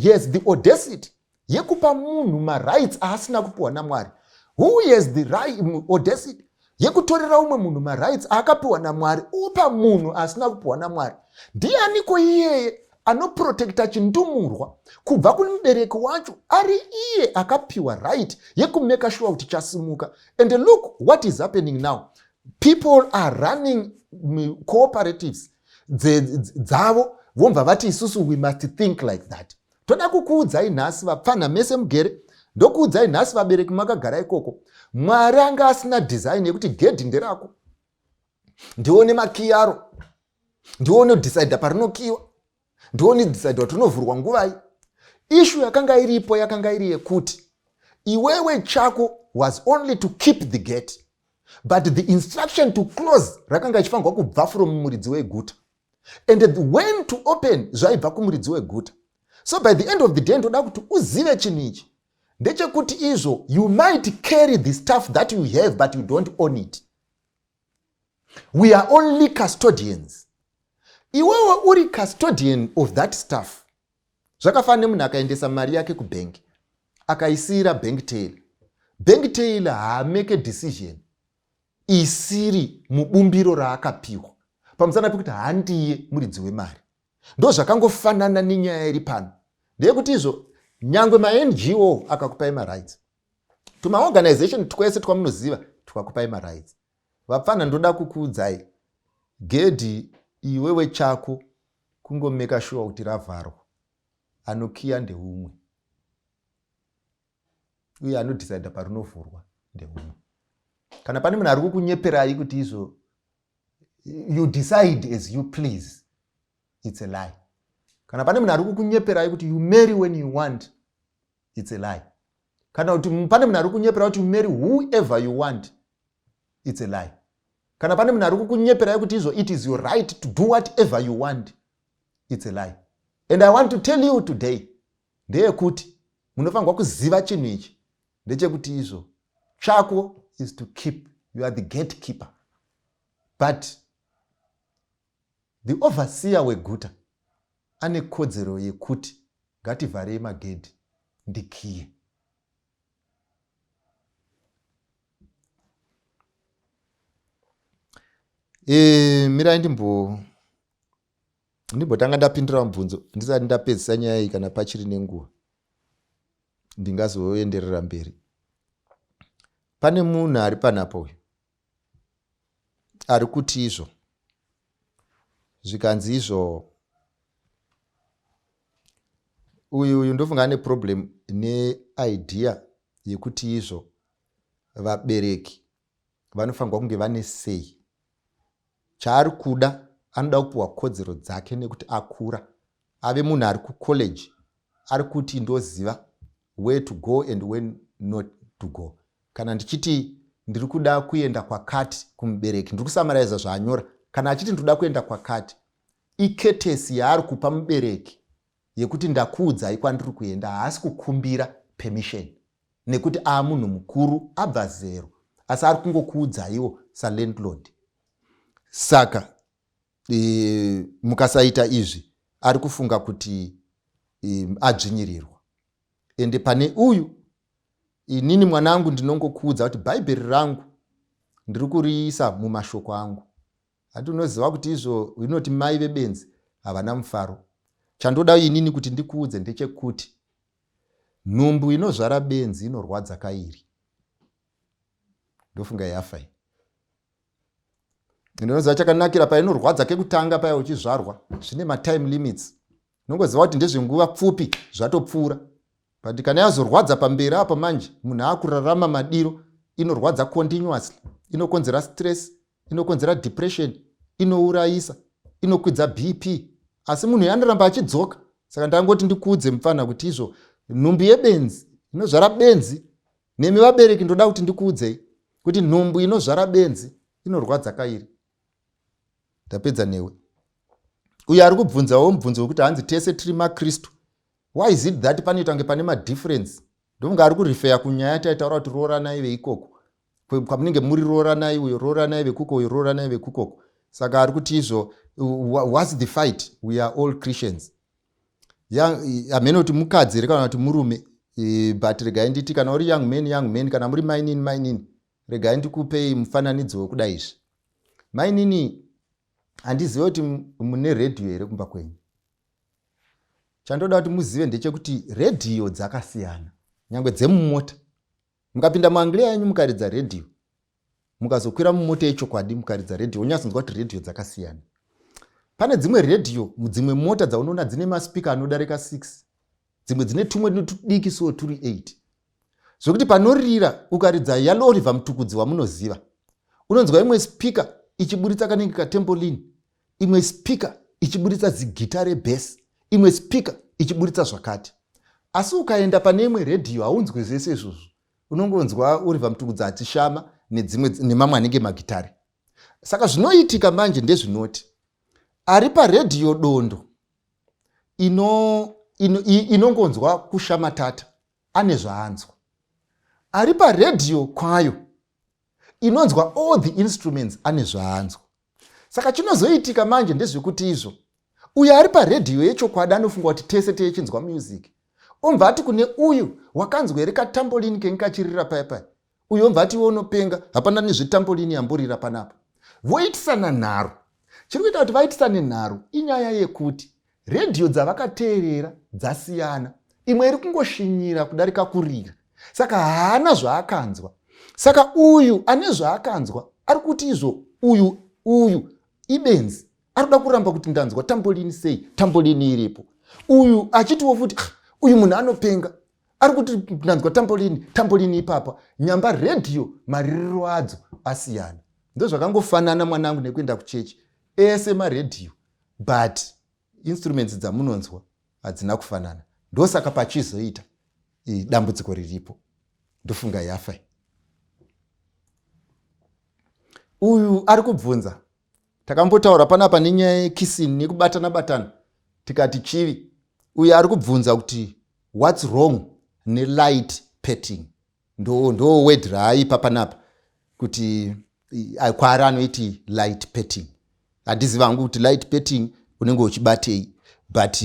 has the audacity yekupa munhu marights asina kupiwa naMwari? Who has the audacity yekutorera umwe munhu marights akapiwa naMwari upa munhu asina kupiwa naMwari? Ndianiko iyeye anoprotecta chindumurwa kubva kune mubereki wacho ari iye akapiwa right yekumeka sure kuti chasimuka? And look what is happening now. People are running cooperatives dzavo vomva vati isusu we must think like that. Toda kukuudzai nhasi vapfana mese mugere, ndokuudzai nhasi vabereki makagara ikoko, Mwari anga asina design yekuti gedhi nderako, ndione makiyaro, ndione decide parinokiwa, ndione decide kuti unovhurwa nguvai. Issue yakanga iripo yakanga iri yekuti iwewe chako was only to keep the gate, but the instruction to close rakanga ichifanirwa kubva from muridzi weguta, and when to open zvaibva kumuridzi weguta. So by the end of the day, ndoda kuti uzive chinhu ichi ndechekuti izvo you might carry the stuff that you have but you don't own it. We are only custodians. Iwewe uri custodian of that stuff. Zvakafanana nemunhu akaendesa mari yake kubank akaisira bank tail. Bank tail haameke decision isiri mubumbiro raakapiwa pamusana pekuti handiye muridzi wemari. Ndo zvakangofanana nenyaya iri pano ndeyekuti izvo nyangwe ma-NGO akakupai marights, tumaorganization twese twamunoziva twakupai marights, vapfana ndoda kukuudzai gedhi iwewe chako kungomeka sure kuti ravharwa. Anokiya ndeumwe uye anodecide parinovhurwa ndeumwe. Kana pane munhu ari kukunyeperai kuti izvo you decide as you please, it's a lie. Kana pane munhu ari kukunyeperai kuti you marry when you want, it's a lie. Kana kuti pane munhu ari kukunyeperai kuti you marry whoever you want, it's a lie. Kana pane munhu ari kukunyeperai kuti izvo it is your right to do whatever you want, it's a lie. And I want to tell you today, ndeyekuti munofanirwa kuziva chinhu ichi ndechekuti izvo chako is to keep, you are the gatekeeper, but the overseer weguta ane kodzero yekuti ngativharei magedhi ndikiye. Mirai ndimbotanga ndapindura mubvunzo ndisati ndapedzisa nyaya iyi kana pachiri nenguva, ndingazoenderera mberi. Pane munhu ari panapo uyu ari kuti izvo zvikanzi izvo uyu ndofunga ane problem neidea yekuti izvo vabereki vanofanirwa kunge vane sei. Chaari kuda anoda kupiwa kodzero dzake nekuti akura ave munhu ari kucollege ari kuti ndoziva where to go and when not to go. Kana ndichiti ndiri kuda kuenda kwakati kumubereki, ndiri kusamaraiza zvaanyora, kana achiti ndoda kuenda kwakati, iketesi yaari kupa mubereki yekuti ndakuudzai kwandiri kuenda, haasi kukumbira permission nekuti munhu mukuru abva zero, asi ari kungokuudzaiwo salandlord. Saka mukasaita izvi ari kufunga kuti adzvinyirirwa. Ende pane uyu inini mwanangu ndinongokuudza kuti bhaibheri rangu ndiri kuriisa mumashoko angu. hati unoziva kuti izvo inoti mai vebenzi havana mufaro. Chandoda inini kuti ndikuudze ndechekuti nhumbu inozvara benzi inorwadza kairi. Ndofunga yafa iyi. Ndinoziva chakanakira painorwadza kekutanga paya uchizvarwa zvine matime limits. Nongoziva kuti ndezvenguva pfupi zvatopfuura. But kana yazorwadza pamberi apa manje munhu akurarama madiro, inorwadza continuously, inokonzera stress, inokonzera depression, inourayisa, inokwidza BP. Asi munhu yanoramba achidzoka. Saka ndangoti ndikuudze mufana kuti izvo nhumbu yebenzi inozvara benzi, nemi vabereki ndoda kuti ndikuudzei kuti nhumbu inozvara benzi inorwadza kairi. Ndapedza newe. Uyo ari kubvunzawo mubvunzo wekuti hanzi tese tiri maKristu. Why is it that panoita kunge pane madifference? Ndofunga ari kurifeya kunyaya taitaura kuti rooranai veikoko. Kwamunenge muri rooranai uyo, rooranai vekuko uyo, rooranai vekukoko. Saka ari kuti izvo, what's the fight? We are all Christians. Hamene kuti mukadzi here kana kuti murume, but regai nditi kana uri young man, kana muri mainini, regai ndikupei mufananidzo wekudai izvi. Mainini, handizive kuti mune redhiyo here kumba kwenyu. Chandoda kuti muzive ndechekuti redhiyo dzakasiyana, nyangwe dzemumota. Mukapinda muanglia yenyu mukaridza redhiyo, mukazokwira mumota yechokwadi mukaridza redhiyo, unyatsonzwa kuti redhiyo dzakasiyana. Pane dzimwe redhiyo mudzimwe mota dzaunoona dzine maspika anodarika 6, dzimwe dzine tumwe tudiki so turi 8. Zvokuti panorira ukaridza yaLoliver Mutukudzi wamunoziva, unonzwa imwe spika ichiburitsa kanenge katembolini, imwe spika ichiburitsa zigita rebesi, imwe spika ichiburitsa zvakati. Asi ukaenda pane imwe redhiyo haunzwi zvese izvozvo. Unongonzwa Oliver Mutukudzi achishama nemamwe anenge magitari. Saka zvinoitika manje ndezvinoti ari paredhiyo dondo inongonzwa kushama tata ane zvaanzwa. Ari paredhiyo kwayo inonzwa all the instruments ane zvaanzwa. Saka chinozoitika manje ndezvekuti izvo uyo ari paredhiyo yechokwadi anofunga kuti tese techinzwa music. Omva ati kune uyu wakanzwa here katambolini kengi kachirira paya. Uyu omva ati unopenga hapana nezvetambolini yamborira panapa. Voitisana nharo. Chiri kuita kuti vaitisane nharo inyaya yekuti redhiyo dzavakateerera dzasiyana. Imwe iri kungoshinyira kudarika kurira. Saka haana zvaakanzwa. Saka uyu ane zvaakanzwa ari kuti izvo uyu ibenzi arikuda kuramba kuti ndanzwa tambolini sei, tambolini iripo. Uyu achitiwo futi uyu munhu anopenga ari kuti ndanzwa tambolini ipapa. Nyamba redhiyo maririro adzo asiyana. Ndo zvakangofanana mwanangu nekuenda kuchechi. Ese maredhiyo, but instruments dzamunonzwa hadzina kufanana. Ndosaka pachizoita dambudziko riripo. Ndofunga yafa. Uyu ari kubvunza, takambotaura panapa nenyaya yekissing nekubatana tikati chivi. Uyu ari kubvunza kuti what's wrong nelight petting. Ndo word raaipa panapa kuti kwaari anoiti light petting. Handiziva hangu kuti light petting unenge uchibatei, but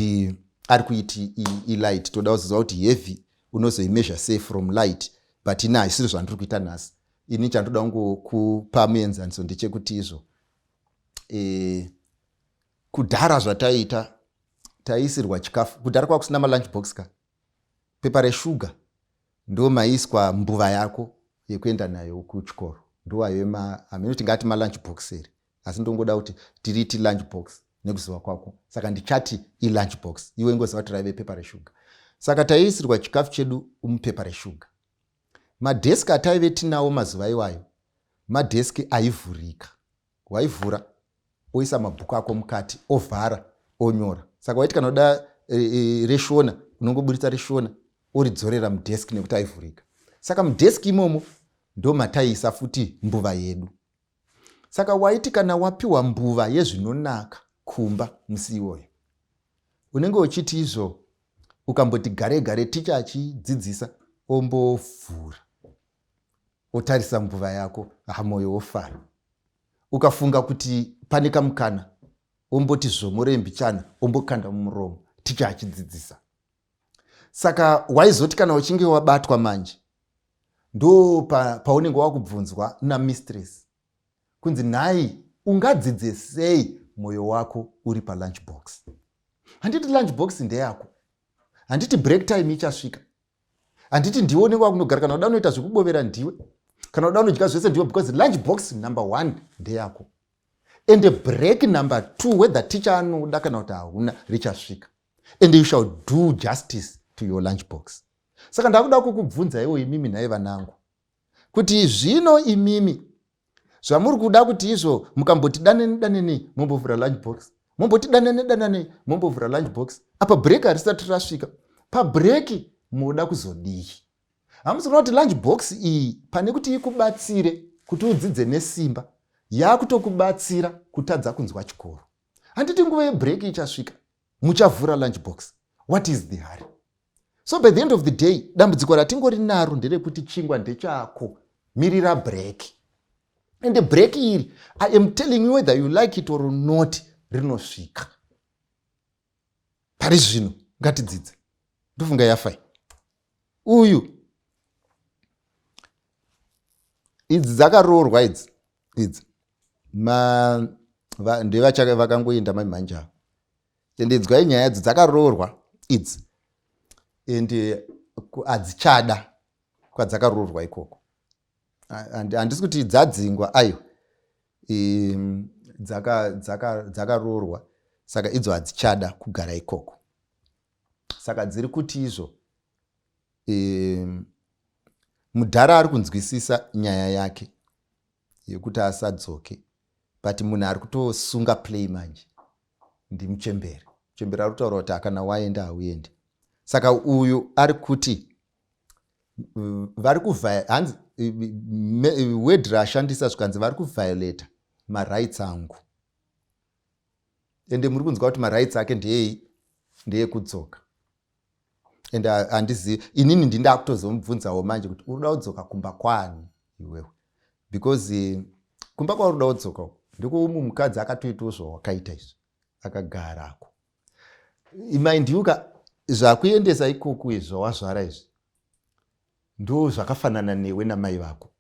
ari kuiti light. Toda kuziva kuti heavy unozoimeasure say from light, but ina haisiri zvandiri kuita nhasi. Ini chandoda kupa muenzaniso ndechekuti izvo kudhara zvataita taisirwa chikafu. Kudhara kwakusina malunch box ka pepa reshuga ndo maiswa mbuva yako yekuenda nayo kuchikoro. Ndo ayo hameno tingati malunch box ere, asi ndongoda kuti tiriti lunch box nekuziva kwako. Saka ndichati lunch box, iwe ngoziva kuti raive pepa reshuga. Saka taisirwa chikafu chedu mupepa reshuga. Madeski ataive tinawo mazuva iwayo madeski aivhurika. Waivhura oisa mabhuku ako mukati, ovhara, onyora. Saka waiti kana uda reshona unongoburitsa reshona oridzorera mudeski nekuti aivhurika. Saka mudeski imomo ndo mataisa futi mbuva yedu. Saka waiti kana wapiwa mbuva yezvinonaka kumba musi iwoyo, unenge uchiti izvo ukamboti gare ticha achidzidzisa ombovhura otarisa mbuva yako, moyo wofara. Ukafunga kuti pane kamukana omboti zvomore mbichana ombokanda mumuromo ticha achidzidzisa. Saka waizoti kana uchinge wabatwa manje ndo paunenge wakubvunzwa na mistress kunzi nhai ungadzidze sei moyo wako uri palunchbox. Handiti lunchbox ndeyako, handiti break time ichasvika, handiti ndiwe unenge wakunogara, kana uda unoita zvekubovera ndiwe, kana uda unodya zvese ndiwe, because lunchbox number 1 ndeyako, and break number 2 whether teacher anoda kana kuti hauna richasvika, and you shall do justice to your lunchbox. Saka ndakuda kukubvunza iwo imimi nhaye vanangu kuti zvino imimi zvamuri kuda kuti izvo mukamboti daneni mumbovhura lunchbox, mumboti daneni mumbovhura lunchbox, apa break harisati rasvika, pabreak muda kuzodii? Hamusina kuti lunchbox iyi pane kuti ikubatsire kuti udzidze nesimba, yakutokubatsira kutadza kunzwa chikoro. Handiti nguva yebreak ichasvika muchavhura lunchbox. What is the hurry? So by the end of the day, dambudziko ratingori naro nderekuti chingwa ndechako, mirira break. And the break iri, I am telling you whether you like it or not, rinosvika. Pari zvino, ngatidzidze. Ndofunga yafai. Uyu. Idzi dzakaroorwa idzi. Ndevachaka vakangoenda Mandara. Ende dzwai nyaya dzakaroorwa idzi. Ende adzichada kwadzakaroorwa ikoko. Handisi kuti dzadzingwa ayo. Dzakaroorwa. Saka idzo hadzichada kugara ikoko. Saka dziri kuti izvo Mudhara ari kunzwisisa nyaya yake yekuti asadzoke, but munhu ari kutosunga play manje ndimuchemberi. Muchemberi ari kutaura kuti akana waenda hauendi. Saka uyu ari kuti vari hanzi word rashandisa zvikanzi vari kuviolate marights angu. Ende muri kunzwa kuti marights ake ndeyekudzoka. And handizivi, inini ndinda kutozomubvunzawo manje kuti uruda kudzoka kumba kwani iwewe, because kumba kwaruda kudzoka ndiko mukadzi akatoitawo zvawakaita izvo, akagarako. Imaindiuka zvakuendesa ikoko izvo wazvara izvi ndo zvakafanana newe namai vako.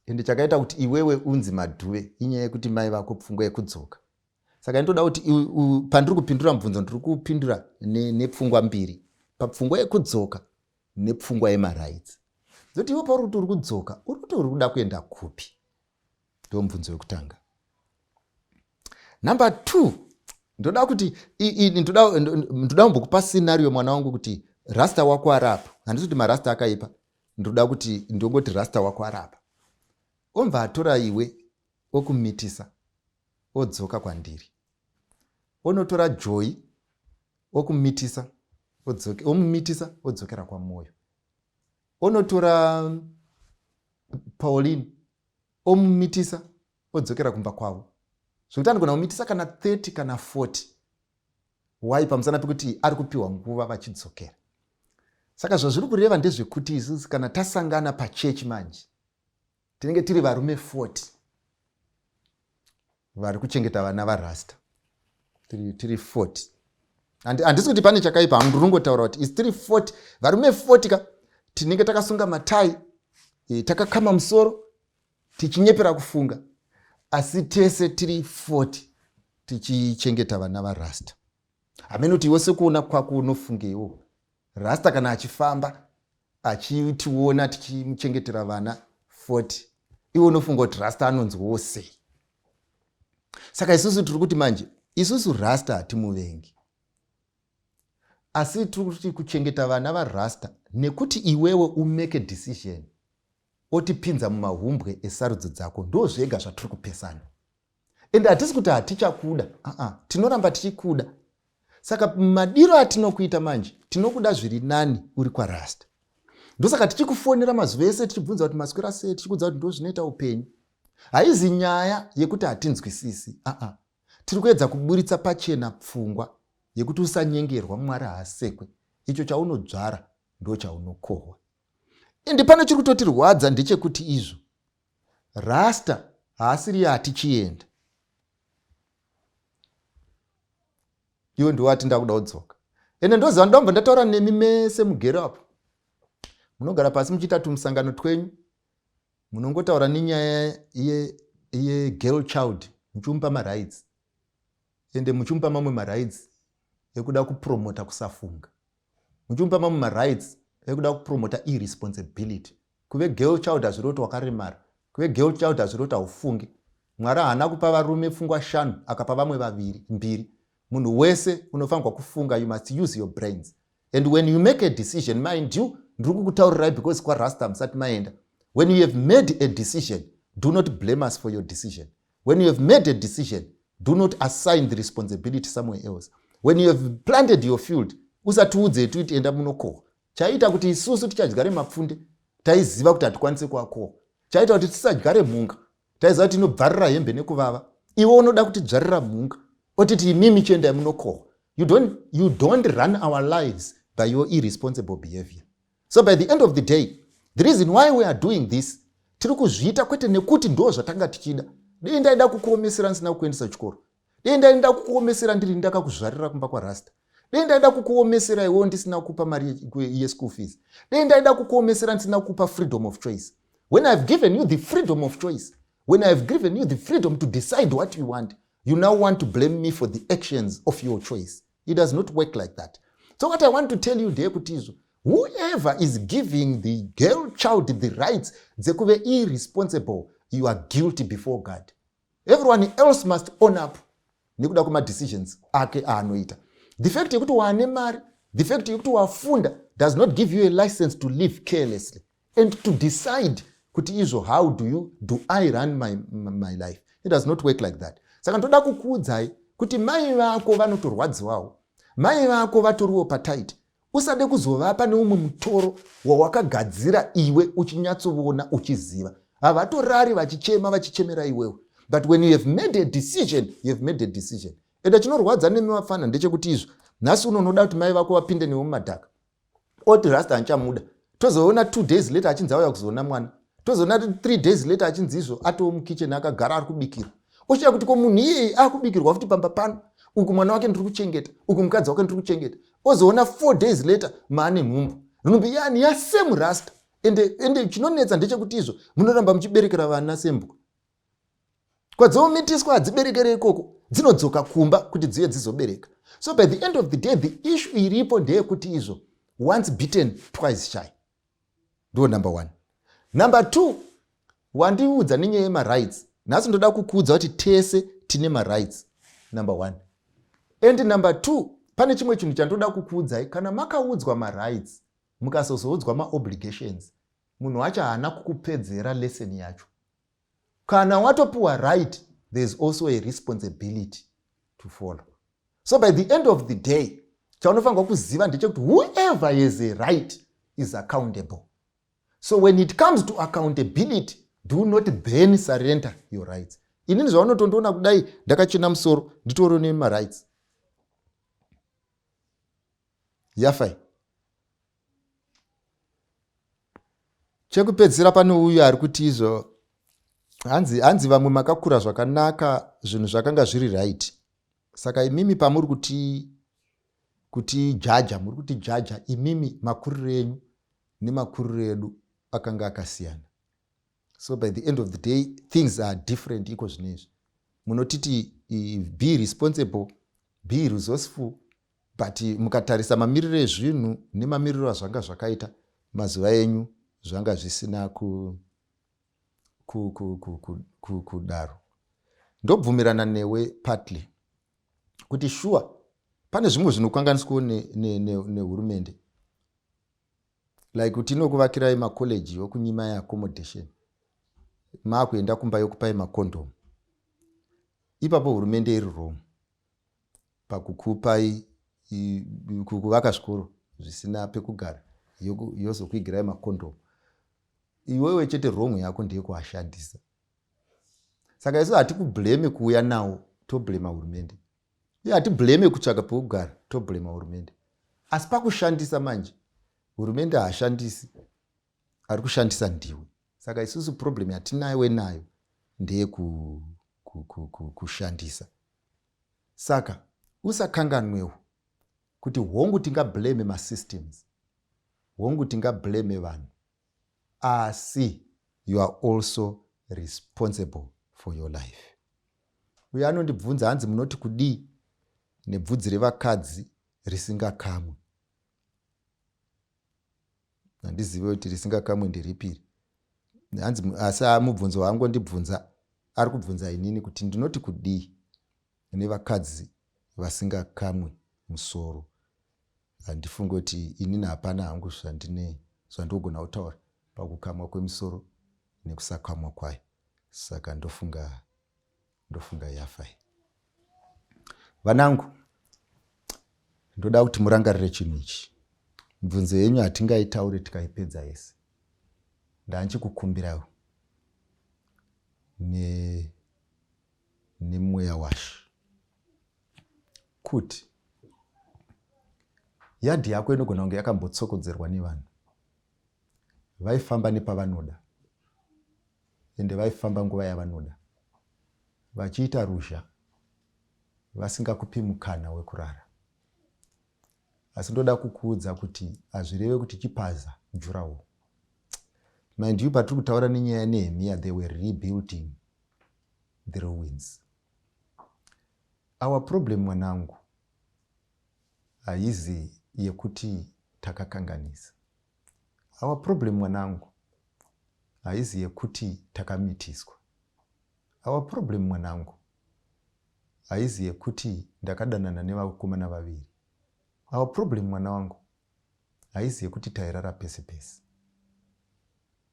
Ende chakaita kuti iwewe unzi madhuve inyaya yekuti mai vako pfungwa yekudzoka. Saka ndoda kuti pandiri kupindura mubvunzo ndiri kupindura nepfungwa mbiri. Papfungwa yekudzoka nepfungwa yemarights. Zoti iwe pauri kuti uri kudzoka, uri kuti uri kuda kuenda kupi? Ndo mubvunzo wekutanga. Number 2, ndoda kuti ndoda kumbokupa scenario mwana wangu kuti rasta wako arapa. Handisi kuti marasta akaipa. Ndoda kuti ndongoti rasta wako arapa. Omva atora iwe okumitisa odzoka kwandiri. Onotora Joy okumitisa omumitisa odzokera kwa moyo. Onotora Pauline omumitisa odzokera kumba kwavo. Zvekuti anogona kumitisa kana 30 kana 40. Why? Pamusana pekuti ari kupiwa nguva vachidzokera. Saka zvazviri kureva ndezvekuti isusu kana tasangana pachechi manje tinenge tiri varume 40 vari kuchengeta vana varasta. Tiri 40. Handisi kuti pane chakaipa, ndinongotaura kuti isi tiri 40 varume 40 ka tinenge takasunga matai, takakama musoro, tichinyepera kufunga, asi tese tiri 40 tichichengeta vana varasta. Hamene kuti iwe sekuona kwako unofungeiwo rasta kana achifamba achitiona tichimuchengetera vana 40, iwe unofunga kuti rasta anonzwawo sei? Saka isusu tiri kuti manje isusu rasta hatimuvengi, asi tiri kuti kuchengeta vana varasta nekuti iwewe umake decision otipinza mumahumbwe esarudzo dzako, ndo zvega zvatiri kupesana. Ende hatisi kuti hatichakuda, tinoramba tichikuda. Saka madiro atinokuita manje tinokuda zviri nani uri kwa rasta. Ndosaka tichikufonera mazuva ese tichibvunza kuti maswera sei, tichikudza kuti ndo zvinoita upenyu. Haizi nyaya yekuti hatinzwisisi, tiri kuedza kuburitsa pachena pfungwa yekuti usanyengerwa Mwari haasekwe. Icho chaunodzvara ndo chaunokohwa. Ende pane chiri kutotirwadza ndechekuti izvo rasta haasiri yatichienda. Iwe ndiwati ndakuda kudzoka. Ende ndoziva ndomba ndataura nemi mese mugere apo. Munogara pasi muchiita tumusangano twenyu. Munongotaura nenyaya ye girl child muchimupa marights ende muchimupa mamwe marights ekuda kupromota kusafunga, muchimupa mamwe marights ekuda kupromota irresponsibility. Kuve girl child hazviroti wakaremara, kuve girl child hazviroti haufungi. Mwari haana kupa varume pfungwa 5 akapa vamwe 2. Munhu wese unofanirwa kufunga. You must use your brains. And when you make a decision, mind you, ndiri kukutaurirai because kwarasta musati maenda. When you have made a decision, do not blame us for your decision. When you have made a decision, do not assign the responsibility somewhere else. When you have planted your field, usatiudze tuiti enda munokohwa. Chaita kuti isusu tichadyare mapfunde, taiziva kuti hatikwanisi kuakohwa. Chaita kuti tisadyare mhunga, taiziva kuti inobvarira hembe nekuvava. Iwe unoda kutidyarira mhunga, otiti imimi chienda munokohwa. You don't run our lives by your irresponsible behavior. So by the end of the day, the reason why we are doing this, tiri kuzviita kwete nekuti ndo zvatanga tichida. Dei ndaida kukuomesera ndisina kuendesa chikoro. Dei ndaida kukuomesera ndiri ndakakuzvarira kumba kwaRasta. Dei ndaida kukuomesera iwe ndisina kupa mari yeschool fees. Dei ndaida kukuomesera ndisina kupa freedom of choice. When I've given you the freedom of choice, when I've given you the freedom to decide what you want, you now want to blame me for the actions of your choice. It does not work like that. So what I want to tell you, dear Kutizo, whoever is giving the girl child the rights dzekuve irresponsible, you are guilty before God. Everyone else must own up nekuda kuma decisions ake anoita. The fact yekuti waane mari, the fact yekuti wafunda does not give you a license to live carelessly and to decide kuti izvo, how do I run my life. It does not work like that. Saka ndoda kukuudzai kuti mai vako vanotorwadziwawo, mai vako vatoriwo patight. Usade kuzovapa neumwe mutoro wawakagadzira iwe uchinyatsoona uchiziva. Havatorari vachichema vachichemera iwewe. But when you have made a decision, you have made a decision. Enda chinorwadza nemi vafana ndechekuti izvo, nhasi unonoda kuti mai vako vapinde newe mumadhaka. Oti Rasta anchamuda. Tozoona 2 days later achinzi auya kuzoona mwana. Tozoona 3 days later achinzi izvo atoo mukichen akagara ari kubikira. Ochiya kuti ko munhu iyeye akubikirwa futi pamba pano. Uku mwana wake ndiri kuchengeta, uku mukadzi wake ndiri kuchengeta. Ozoona 4 days later maane nhumbu. Nhumbu yani yasemu Rasta. Ende chinonetsa ndechekuti izvo munoramba muchiberekera vana sembuko. Kwadzomitiswa hadziberekere ikoko, dzinodzoka kumba kuti dziye dzizobereka. So by the end of the day, the issue iripo ndeyekuti izvo, once bitten, twice shy. Ndo number 1. Number 2, wandiudza nenyaya yemarights. Nhasi ndoda kukuudza kuti tese tine marights. Number 1. And number 2, pane chimwe chinhu chandoda kukuudzai, kana makaudzwa marights, mukasozoudzwa maobligations, munhu wacho haana kukupedzera lesson yacho. Kana watopuwa right, there is also a responsibility to follow. So by the end of the day, chaunofanirwa kuziva ndechekuti whoever has a right is accountable. So when it comes to accountability, do not then surrender your rights. Inini zvaunotondoona kudai ndakachena musoro nditori nemarights. Yafai. Chekupedzera pane uyu ari kuti izvo hanzi vamwe makakura zvakanaka, zvinhu zvakanga zviri right. Saka imimi pamuri kuti jaja, muri kuti jaja, imimi makuriro enyu nemakuriro edu akanga akasiyana. So by the end of the day, things are different iko zvinezvi. Munotiti be responsible, be resourceful, but mukatarisa mamiriro ezvinhu nemamiriro azvanga zvakaita, mazuva enyu zvanga zvisina kudaro. Ndobvumirana newe partly kuti sure pane zvimwe zvinokanganiswa nehurumende, like kuti inokuvakirai makoleji yokunyimai accommodation, maakuenda kumba yokupai makondomu. Ipapo hurumende iri wrong pakukupai kukuvaka zvikoro zvisina pekugara yozokuigirai makondomu. Iwewe chete wrong yako ndeyekuashandisa. Saka isu hatikublame kuuya nawo, toblame hurumende. Hatiblame kutsvaka pekugara, toblame hurumende. Asi pakushandisa manje, hurumende haashandisi, ari kushandisa ndiwe. Saka isusu problem yatinayo nayo ndeye kushandisa. Saka usakanganwewo kuti hongu tingablame masystems, hongu tingablame vanhu, asi you are also responsible for your life. uye anondibvunza hanzi munoti kudii nebvudzi revakadzi risingakamwe. Handizive kuti risingakamwe nderipiri. Hanzi asi mubvunzo wangu ndibvunza ari kubvunza inini kuti ndinoti kudii nevakadzi vasingakamwe musoro. Handifunge kuti inini hapana hangu zvandogona kutaura pakukamwa kwemusoro nekusakamwa kwayo. Saka ndofunga yafai. Vanangu, ndoda kuti murangarire chinhu ichi. Mibvunzo yenyu hatingaitaure tikaipedza yese. Ndanchikukumbirawo nemweya washo kuti yadhi yako inogona kunge yakambotsokodzerwa nevanhu. Vaifamba nepavanoda ende vaifamba nguva yavanoda, vachiita ruzha vasingakupi mukana wekurara. Asi ndoda kukuudza kuti hazvireve kuti chipaza jurawo. Mind you, patiri kutaura nenyaya yaNehemia, they were rebuilding the ruins. Our problem mwanangu haizi yekuti takakanganisa. Our problem mwanangu haizi yekuti takamitiswa. Our problem mwanangu haizi yekuti ndakadanana nevakomana vaviri. Our problem mwana wangu haizi yekuti tairara pese pese.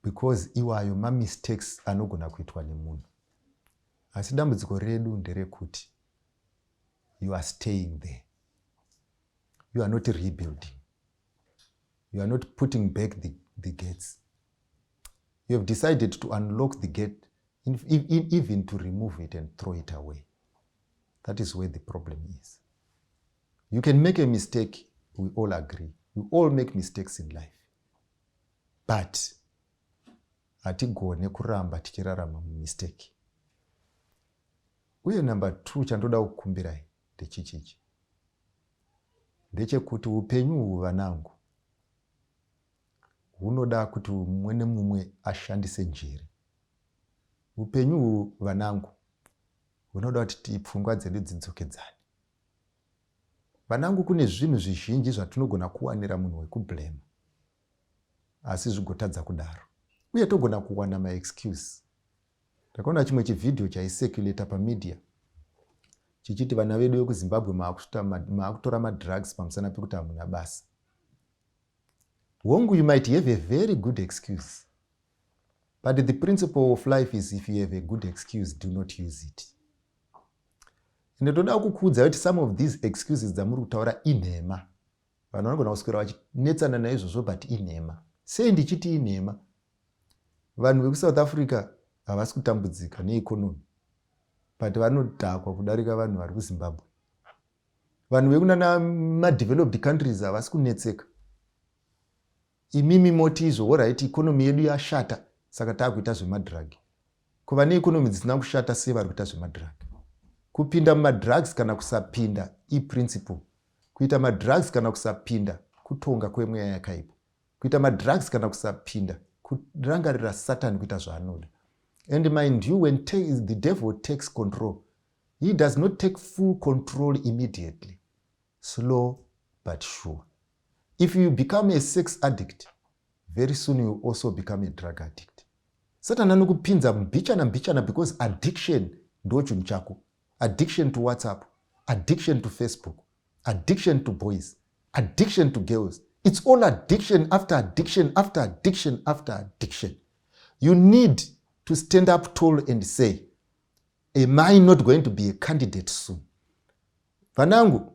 Because iwayo mistakes anogona kuitwa nemunhu. Asi dambudziko redu nderekuti you are staying there. You are not rebuilding. You are not putting back the gates. You have decided to unlock the gate, even to remove it and throw it away. That is where the problem is. You can make a mistake, we all agree. We all make mistakes in life. But hatigone kuramba tichirarama mumistake. Uye number 2 chandoda kukumbirai ndechichichi. Ndechekuti upenyu uhu vanangu hunoda kuti mumwe nemumwe ashandise njere. Upenyu uhu vanangu hunoda kuti pfungwa dzedu dzidzokedzane. Vanangu, kune zvinhu zvizhinji zvatinogona kuwanira munhu wekublame asi zvigotadza kudaro. Uye togona kuwana maexcuse. Ndakaona chimwe chividhio chaisirculate pamedia chichiti vana vedu vekuZimbabwe maakutora madrugs pamusana pekuti hamuna basa. Wongu, you might have a very good excuse. But the principle of life is if you have a good excuse, do not use it. Ndoda kukuudza kuti some of these excuses dzamuri kutaura inhema. Vanhu vanogona kuswera vachinetsana naizvozvo but inhema. Sei ndichiti inhema? Vanhu vekuSouth Africa havasi kutambudzika neekonomi, but vanodhakwa kudarika vanhu vari kuZimbabwe. Vanhu vekunana madeveloped countries havasi kunetseka. Imimi moti izvo, alright, ikonomi yedu yashata, saka taakuita zvemadrug. Kuva neikonomi dzisina kushata sei vari kuita zvemadrug? Kupinda mumadrugs kana kusapinda iprinciple. Kuita madrugs kana kusapinda kutonga kwemweya yakaipa. Kuita madrugs kana kusapinda kurangarira Satan kuita zvaanoda. And mind you, when the devil takes control, he does not take full control immediately. Slow but sure. If you become a sex addict, very soon you also become a drug addict. Satan anokupinza mbichana because addiction ndo chinhu chako. Addiction to WhatsApp, addiction to Facebook, addiction to boys, addiction to girls. It's all addiction after addiction after addiction after addiction. You need to stand up tall and say, am I not going to be a candidate soon? Vanangu,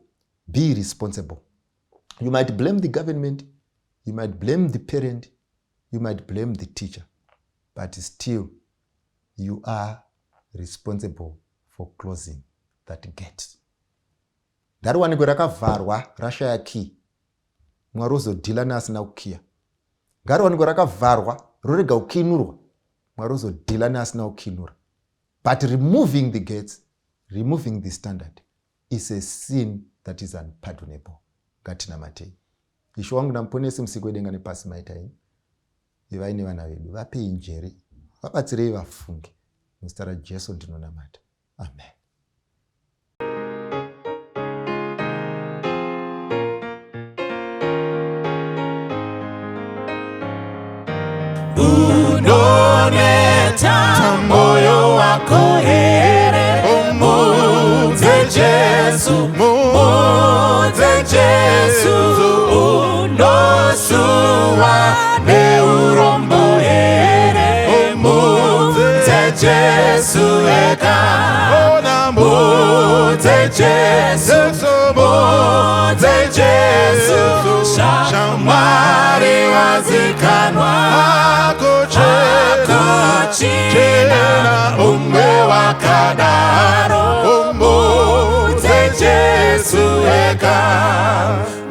be responsible. You might blame the government, you might blame the parent, you might blame the teacher, but still you are responsible for closing that gate. Ndaruwanikwe rakavharwa rashaya key. Mwari uzodhila neasina kukiya. Ngaruwanikwe rakavharwa rorega kukinurwa. Mwari uzodhila neasina kukinura. But removing the gates, removing the standard is a sin that is unpardonable. Ngatinamatei. Ishe wangu namuponesi musiki wedenga nepasi maitai. Ivaine vana vedu vapei njere, vabatsirei vafunge. Muzita raJesu ndinonamata. Amen. Jesu, mudze Jesu, unosuwa neurombo here. Mudze Jesu eka, mudze Jesu, mudze Jesu, shamwari wazikanwa, akuchina umwe wakadaro. Mudze Jesu eka,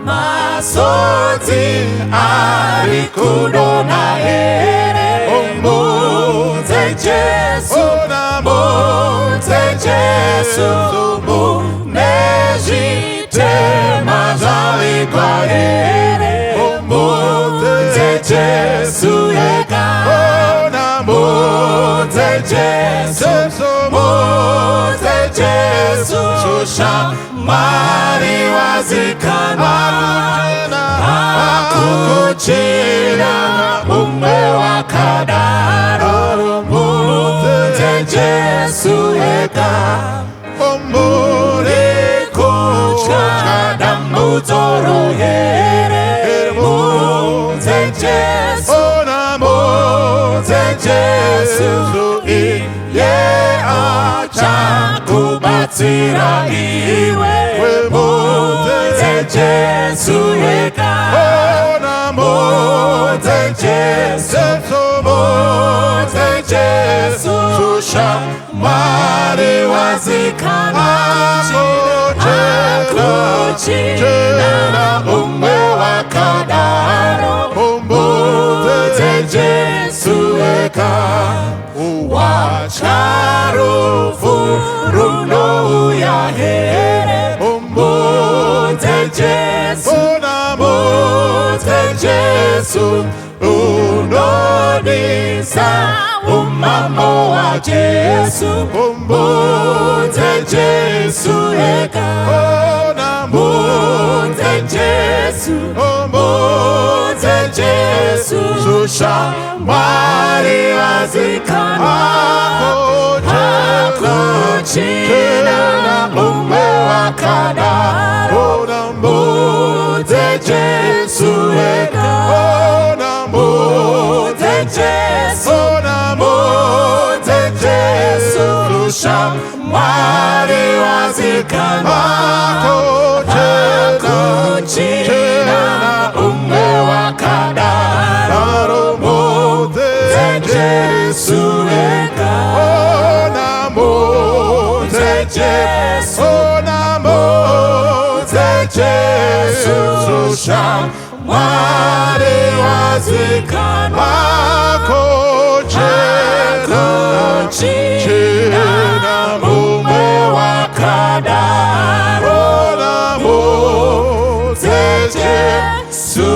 masodzi ari kudona here. Mudze Jesu, mudze Jesu, munezvitema zvavigwa here. Mudze Jesu eka, mudze Jesu, mudze Jesu, shamwari wazikanwa, akuchina umwe wakadaro. Mudze Jesu eka, muri kutya dambudzoro here. Mudze Jesu, mudze Jesu, iye achakubatsira iwe. Mudze Jesu eka, mudze Jesu, mudze Jesu, shamwari wazikanwa, akuchina umwe wakadaro. Mudze Jesu eka, wacharufu runouya here. Mudze Jesu, mudze Jesu, unonisa umambo wa Jesu. Mudze Jesu eka, mudze Jesu, mudze Jesu, shamwari wazikanwa, akuchina umwe wakadaro. Mudze Jesu eka, mudze Jesu, mudze Jesu, shamwari wazikanwa, akuchina umwe wakadaro. Mudze Jesu eka, mudze Jesu, mudze Jesu, shamwari wazikanwa, akuchina umwe wakadaro. Mudze Jesu